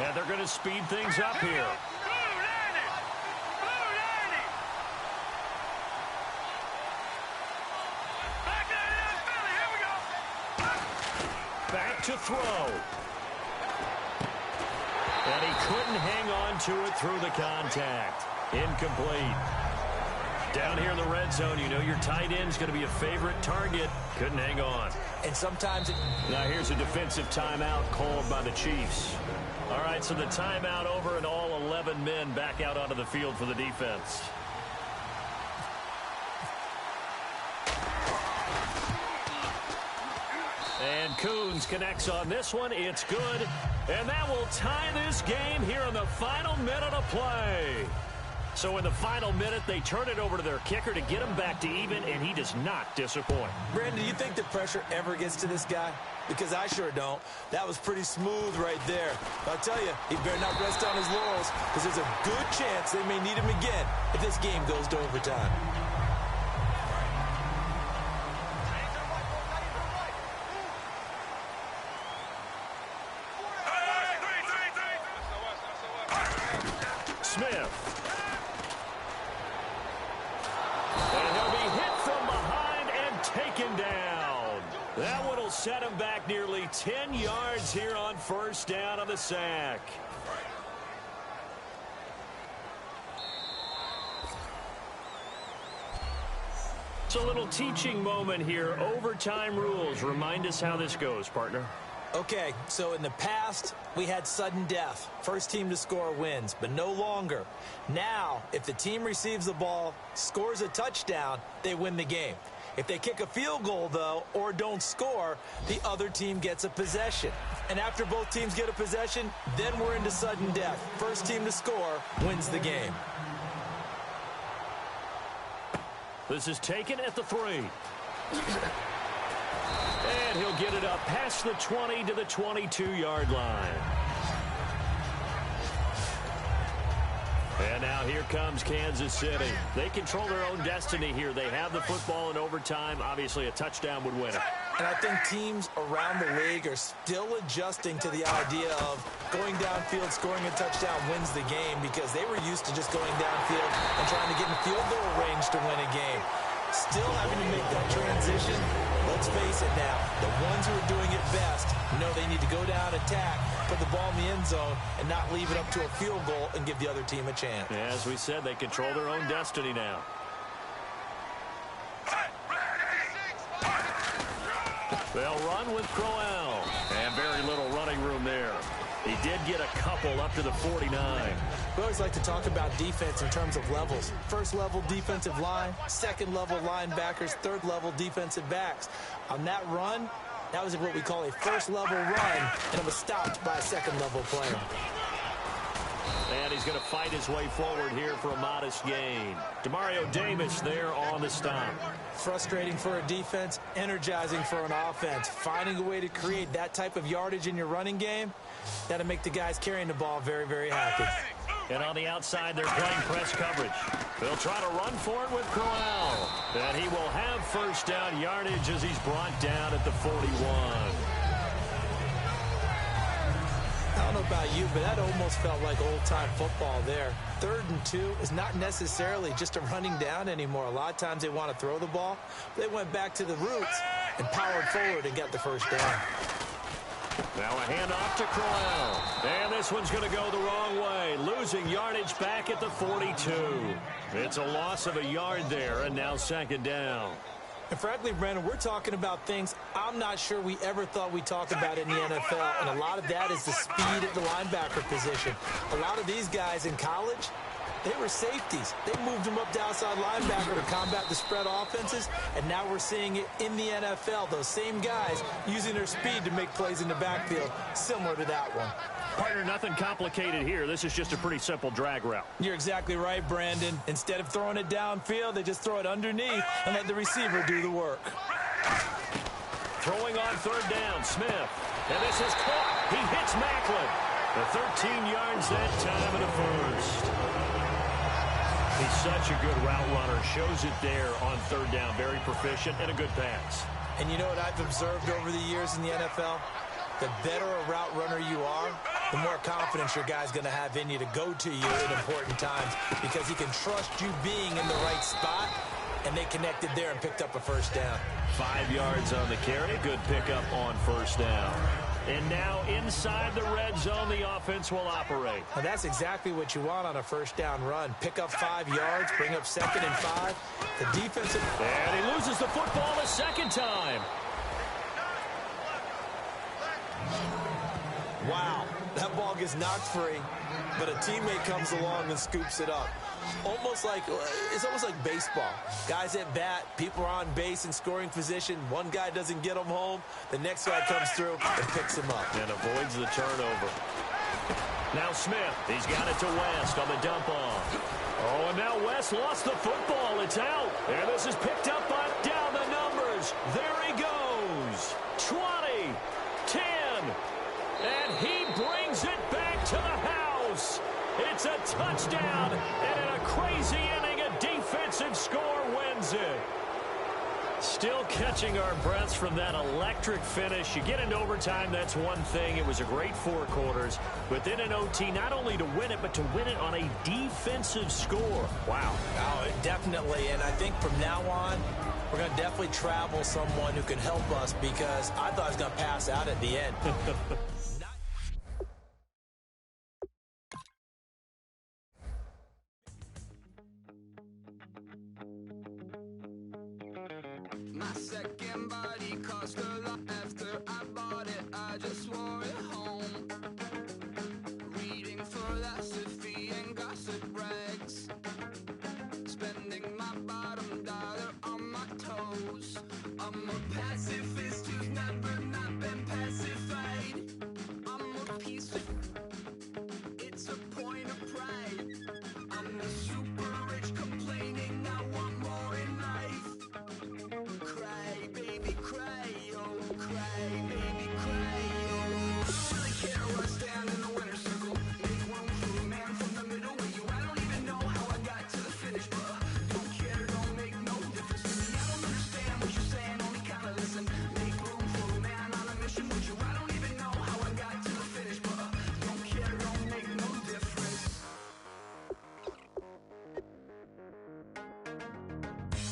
And they're going to speed things up here. Back to throw. And he couldn't hang on to it through the contact. Incomplete. Down here in the red zone, you know your tight end's going to be a favorite target. Couldn't hang on. And sometimes Now here's a defensive timeout called by the Chiefs. All right, so the timeout over and all 11 men back out onto the field for the defense. And Coons connects on this one. It's good. And that will tie this game here in the final minute of play. So in the final minute, they turn it over to their kicker to get him back to even, and he does not disappoint. Brandon, do you think the pressure ever gets to this guy? Because I sure don't. That was pretty smooth right there. I'll tell you, he better not rest on his laurels, because there's a good chance they may need him again if this game goes to overtime. Smith. And he'll be hit from behind and taken down. That one will set him back nearly 10 yards here on first down on the sack. It's a little teaching moment here. Overtime rules. Remind us how this goes, partner. Okay, so in the past, we had sudden death. First team to score wins, but no longer. Now, if the team receives the ball, scores a touchdown, they win the game. If they kick a field goal, though, or don't score, the other team gets a possession. And after both teams get a possession, then we're into sudden death. First team to score wins the game. This is taken at the 3. And he'll get it up past the 20 to the 22-yard line. And now here comes Kansas City. They control their own destiny here. They have the football in overtime. Obviously, a touchdown would win it. And I think teams around the league are still adjusting to the idea of going downfield, scoring a touchdown wins the game, because they were used to just going downfield and trying to get in field goal range to win a game. Still having to make that transition. Let's face it now, the ones who are doing it best know they need to go down, attack, put the ball in the end zone, and not leave it up to a field goal and give the other team a chance. As we said, they control their own destiny now. They'll run with Crowell. And very little running room there. He did get a couple up to the 49. We always like to talk about defense in terms of levels. First level defensive line, second level linebackers, third level defensive backs. On that run, that was what we call a first level run, and it was stopped by a second level player. And he's going to fight his way forward here for a modest gain. Demario Davis there on the stop. Frustrating for a defense, energizing for an offense. Finding a way to create that type of yardage in your running game, that'll make the guys carrying the ball very, very happy. And on the outside, they're playing press coverage. They'll try to run for it with Crowell. And he will have first down yardage as he's brought down at the 41. I don't know about you, but that almost felt like old-time football there. 3rd and 2 is not necessarily just a running down anymore. A lot of times they want to throw the ball. They went back to the roots and powered forward and got the first down. Now a handoff to Crowell. And this one's going to go the wrong way. Losing yardage back at the 42. It's a loss of a yard there, and now second down. And frankly, Brandon, we're talking about things I'm not sure we ever thought we'd talk about in the NFL, and a lot of that is the speed at the linebacker position. A lot of these guys in college, they were safeties. They moved them up to outside linebacker to combat the spread offenses, and now we're seeing it in the NFL. Those same guys using their speed to make plays in the backfield, similar to that one. Partner, nothing complicated here. This is just a pretty simple drag route. You're exactly right, Brandon. Instead of throwing it downfield, they just throw it underneath and let the receiver do the work. Throwing on third down, Smith. And this is caught. He hits Macklin. The 13 yards that time in the first. He's such a good route runner. Shows it there on third down. Very proficient and a good pass. And you know what I've observed over the years in the NFL? The better a route runner you are, the more confidence your guy's going to have in you to go to you at important times, because he can trust you being in the right spot, and they connected there and picked up a first down. 5 yards on the carry. Good pickup on first down. And now inside the red zone, the offense will operate. Now that's exactly what you want on a first down run. Pick up 5 yards, bring up 2nd and 5. The defensive... And he loses the football a second time. Wow, that ball gets knocked free, but a teammate comes along and scoops it up. It's almost like baseball. Guys at bat, people are on base in scoring position. One guy doesn't get them home. The next guy comes through and picks him up. And avoids the turnover. Now Smith, he's got it to West on the dump off. Oh, and now West lost the football. It's out. And this is picked up by down the numbers. There he goes. 20, 10, and he brings it back to the house. It's a touchdown, and in a crazy inning, a defensive score wins it. Still catching our breaths from that electric finish. You get into overtime, that's one thing. It was a great 4 quarters. But then in OT, not only to win it, but to win it on a defensive score. Wow. Oh, definitely. And I think from now on, we're going to definitely travel someone who can help us, because I thought I was going to pass out at the end. My second body cost a lot after I bought it. I just wore it home. Reading philosophy and gossip rags. Spending my bottom dollar on my toes. I'm a pacifist who's never not been pacified. I'm a piece of... It's a point of pride. I'm the super rich complaining I want more in life. Cry, baby, cry, oh, cry, baby, cry, oh. I don't really care where I stand in the winner's circle. Make room for a man from the middle with you. I don't even know how I got to the finish, but don't care, don't make no difference to me. I don't understand what you're saying, only kinda listen. Make room for a man on a mission with you. I don't even know how I got to the finish, but don't care, don't make no difference.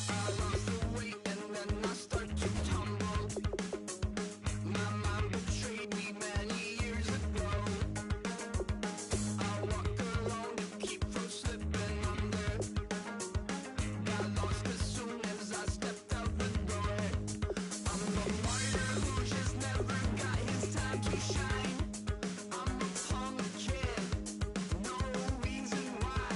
I lost the weight and then I start to tumble. My mind betrayed me many years ago. I walk alone to keep from slipping under. Got lost as soon as I stepped out the door. I'm the martyr who just never got his time to shine. I'm a punk kid, no reason why.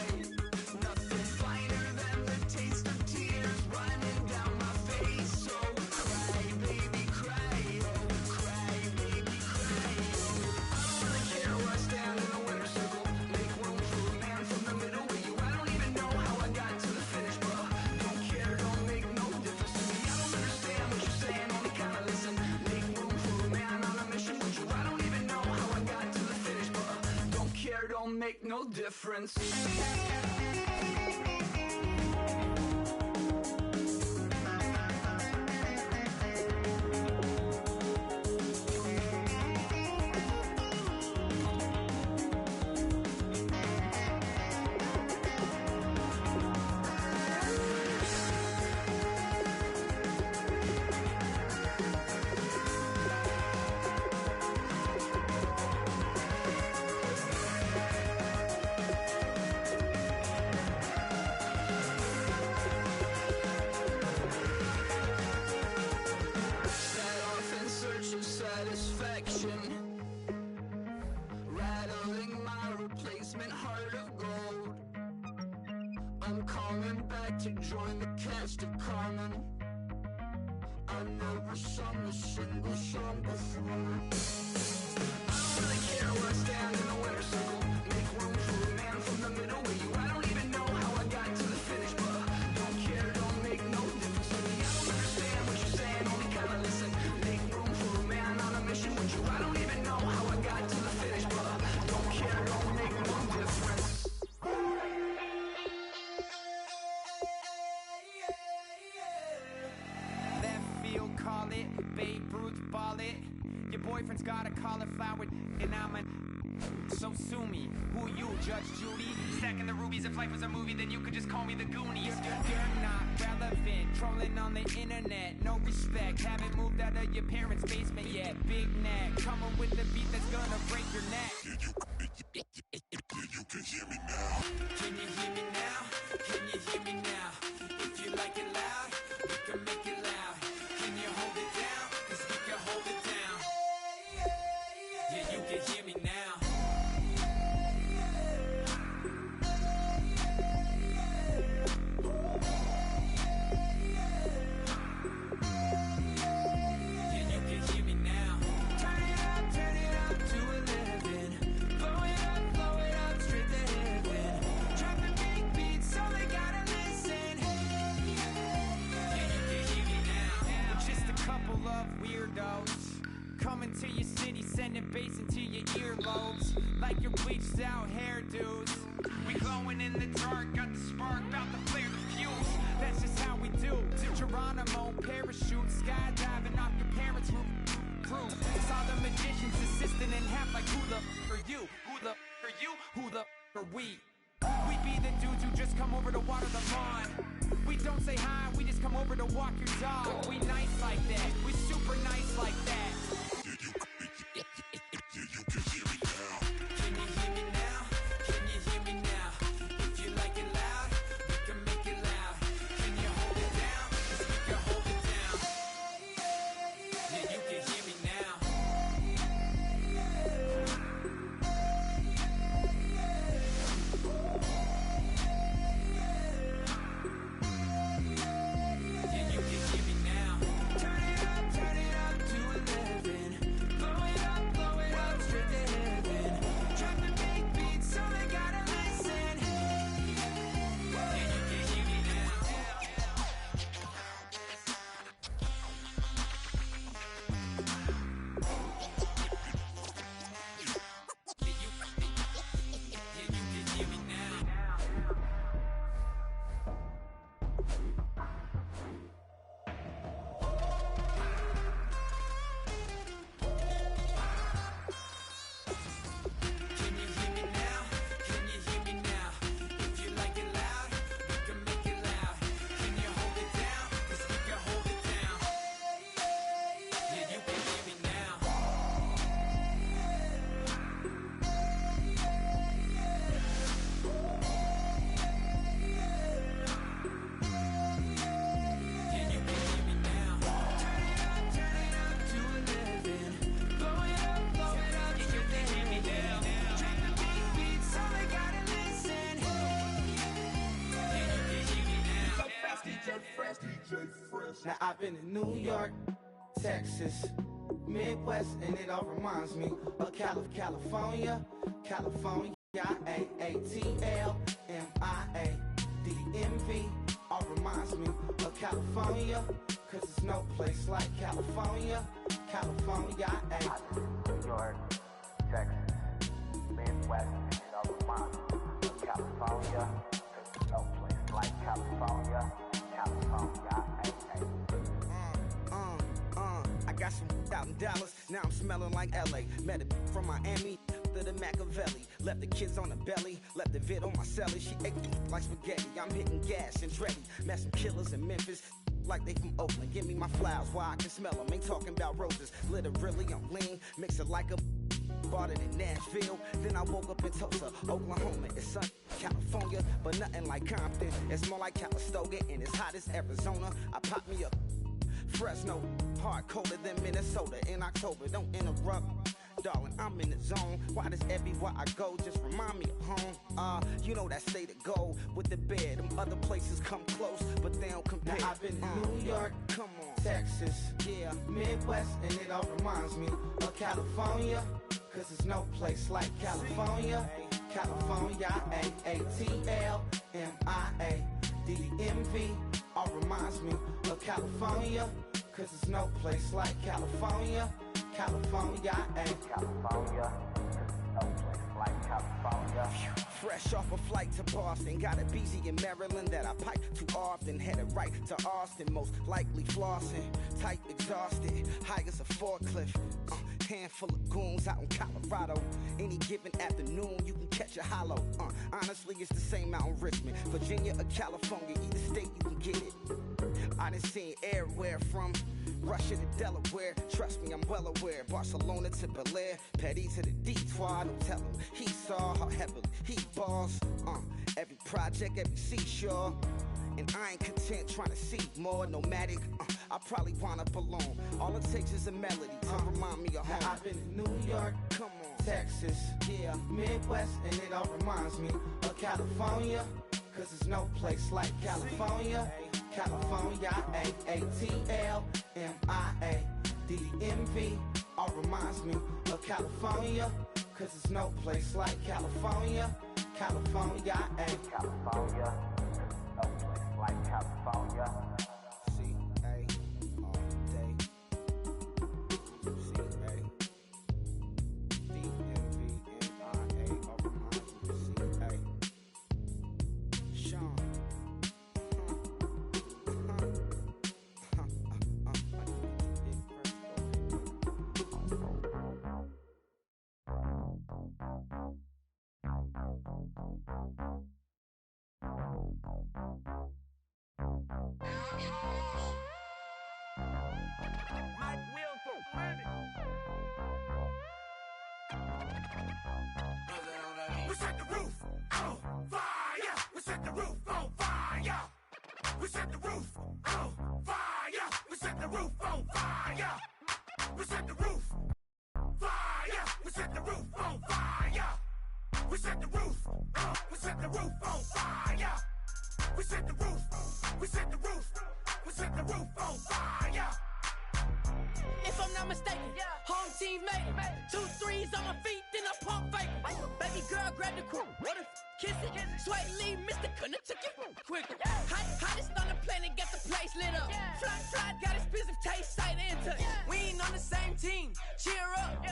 Nothing finer than the taste of tears running down my face. So cry, baby, cry, oh, cry, baby, cry, oh. I don't really care where I stand in the winner's circle. Make room for a man from the middle with you. I don't even know how I got to the finish, but don't care, don't make no difference to me. I don't understand what you're saying, only kinda listen. Make room for a man on a mission with you. I don't even know how I got to the finish, but don't care, don't make no difference. Set off in search of satisfaction, rattling my replacement heart of gold. I'm coming back to join the cast of Carmen. I never sung a single song before. I don't really care where I stand in the winner's circle. Make room for a man from the middle with you. I don't even know how I got to the finish, but don't care, don't make no difference to me. I don't understand what you're saying, only kinda listen. Make room for a man on a mission with you. I don't even know how I got to the finish, but don't care, don't make no difference. Left field, call it. Babe Ruth, ball it. Your boyfriend's got a cauliflower, and I'm a... So sue me. Who you, Judge Judy? Stacking the rubies. If life was a movie, then you could just call me the Goonies. You're not relevant. Trolling on the internet. No respect. Haven't moved out of your parents' basement yet. Big neck. Coming with the beat that's gonna break your neck. You can hear me now. Can you hear me now? Can you hear me now? If you like it loud, we can make it loud. Can you hold it down? 'Cause we can hold it down. Yeah, you can hear me now. Yeah, you can hear me now. Turn it up to 11. Blow it up straight to heaven. into your city, sending bass into your earlobes. Like your bleached out hairdos. We glowing in the dark, got the spark, about to flare the fuse. That's just how we do. To Geronimo, parachute, skydiving off your parents' roof. Saw the magician's assistant in half like who the are you? Who the are you? Who the are we? We be the dudes who just come over to water the lawn. We don't say hi, we just come over to walk your dog. We nice like that, we super nice like that. Can you hear me now? Can you hear me now? If you like it loud, we can make it loud. Can you hold it down? 'Cause we can hold it down. Yeah, you can hear me now. Yeah, you can hear me now. Turn it up to 11. Blow it up straight to heaven. Drop the big beat so they gotta listen. Yeah, you can hear me now. Yeah, you can hear me now. Can you hear me now? Can you hear me now? If you like it loud, we can make it loud. Can you hold it down? 'Cause we can hold it down. Yeah, you can hear me now. Yeah, you can hear me now. Turn it up to 11. Blow it up straight to heaven. Drop the big beat so they gotta listen. Yeah, you can hear me now. Now I've been in New York, Texas, Midwest, and it all reminds me of California, California, AATLMIA, all reminds me of California, 'cause there's no place like California, California, New York, Texas, Midwest, and it all reminds me of California. There's no place like California, California. I got some out in Dallas, now I'm smelling like LA. Met a from Miami to the Machiavelli. Left the kids on the belly, left the vid on my celly. She ate like spaghetti, I'm hitting gas and Dreddy. Met some killers in Memphis, like they from Oakland. Give me my flowers while I can smell them. Ain't talking about roses, literally I'm lean. Mix it like a bought it in Nashville. Then I woke up in Tulsa, Oklahoma. It's sun, California, but nothing like Compton. It's more like Calistoga, and it's hot as Arizona. I pop me up Fresno, hard colder than Minnesota in October. Don't interrupt, darling, I'm in the zone. Why does everywhere I go just remind me of home? You know that state of gold with the bed. Them other places come close, but they don't compare. Now I've been to New York, come on, Texas, yeah, Midwest, and it all reminds me of California, 'cause there's no place like California, California, AATLMIA, all reminds me of California, 'cause there's no place like California, California, California, there's no place like California. Fresh off a flight to Boston, got a BZ in Maryland that I pipe too often. Headed right to Austin, most likely flossing. Tight, exhausted, high as a forklift. Handful of goons out in Colorado. Any given afternoon, you can catch a hollow. Honestly, it's the same out in Richmond, Virginia or California. Either state, you can get it. I done seen everywhere from Russia to Delaware. Trust me, I'm well aware. Barcelona to Bel Air, Petty to the Detroit. Don't tell him he saw how heavily he balls. Every project, every seashore. And I ain't content trying to see more nomadic. I probably wind up alone. All it takes is a melody to remind me of home. Now I've been to New York, come on, Texas, yeah, Midwest, and it all reminds me of California, 'cause there's no place like California, California, AATLMIA, all reminds me of California, 'cause there's no place like California, California, California, there's no place like California. C-A all day. C-A. Mike Wilson, We set the roof on fire. We set the roof on fire. We set the roof on fire. We set the roof on fire. We set the roof fire. We set the roof on fire. We set the roof. We set the roof on fire. We set the roof. We set the roof. We set the roof on fire. If I'm not mistaken, home team made it. 2 3s on my feet, then I pump fake. Baby girl, grab the crew. What if kiss it? Sweat leave, Mr. Couldn't took it quicker. Hottest on the planet, got the place lit up. Fly, got expensive taste, sight and touch. We ain't on the same team. Cheer up.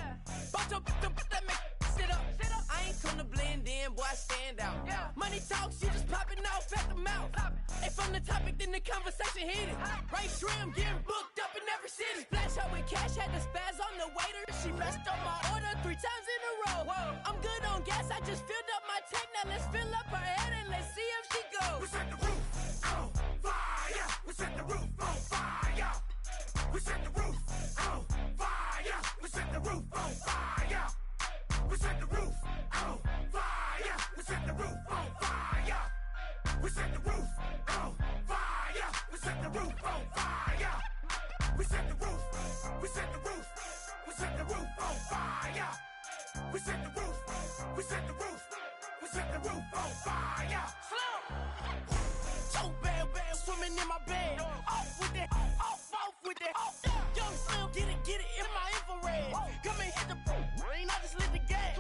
Bunch of that make sit up. I ain't come to blend in, boy, I stand out. Money talks, you just popping off at the mouth. If I'm the topic, then the conversation heated. Right shrimp, getting booked up in every city. Splash out with cash, had the spaz on the waiter. She messed up my order 3 times in a row. I'm good on gas, I just filled up my tank. Now let's fill up her head and let's see if she goes. We set the roof on fire. We set the roof on fire. We set the roof on fire. We set the roof on fire. We set the roof on fire. We set the roof on fire. We set the roof on fire. We set the roof on fire. We set the roof. We set the roof. We set the roof on fire. We set the roof. We set the roof. We set the roof on fire. So bad, swimming in my bed. Off with it, off with it. Young Slim, get it in my infrared. Come and hit the rain, I just lit the gas.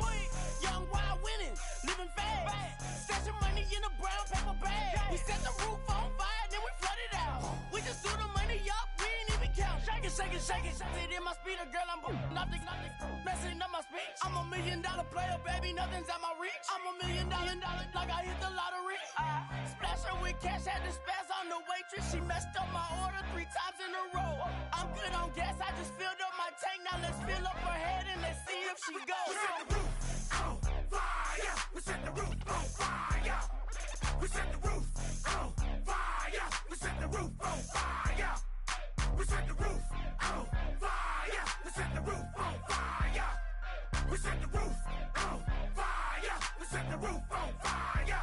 Young wild winning, living fast. Stashing money in a brown paper bag. We set the roof on fire, then we flood it out. We just threw the money up, we ain't even count. Shake it. Sit in my speeder, girl, I'm nothing, messing up my speech. I'm $1 million player, baby, nothing's at my reach. I'm $1 million, like I hit the lottery. Splash her with cash, had the spaz on the waitress. She messed up my order 3 times in a row. I'm good on gas, I just filled up my tank. Now let's fill up her head and let's see if she goes. We set the roof on fire. We set the roof on fire. We set the roof on fire. We set the roof on fire. We set the roof on fire. We set the roof on fire. We set the roof on fire. We set the roof on fire.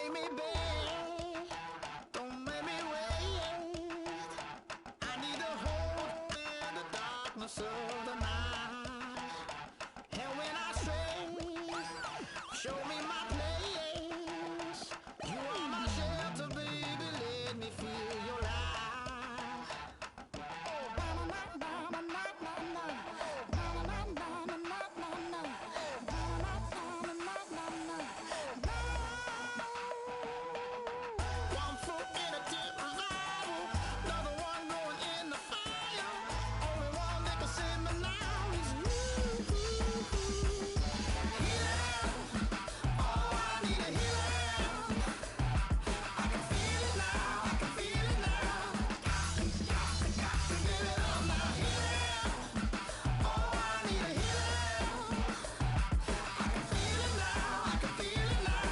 make me beg, don't make me wait. I need to hold in the darkness of the night. And when I stray, show me my place. You are my shelter, baby, let me feel your light. Oh, na na na na na na na na na na na na na na. One foot in a deep revival, another one going in the fire. Only one that can save me now is you. Healing, oh, I need a healing. I can feel it now, I can feel it now. Got to get it on now. Healing, oh, I need a healing. I can feel it now, I can feel it now.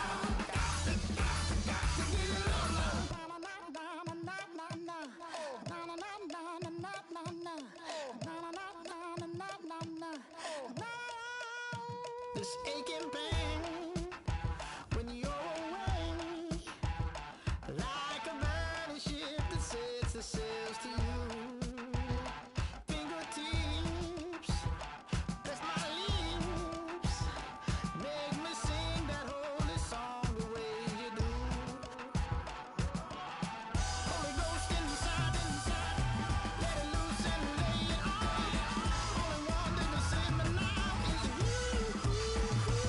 This aching pain when you're away, like a burning ship that sets the sails to you. Fingertips, that's my lips, make me sing that holy song the way you do. Holy Ghost inside, let it loose and lay it on. Only one that can save me now is you.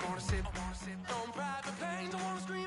wanna sip on private planes. I wanna scream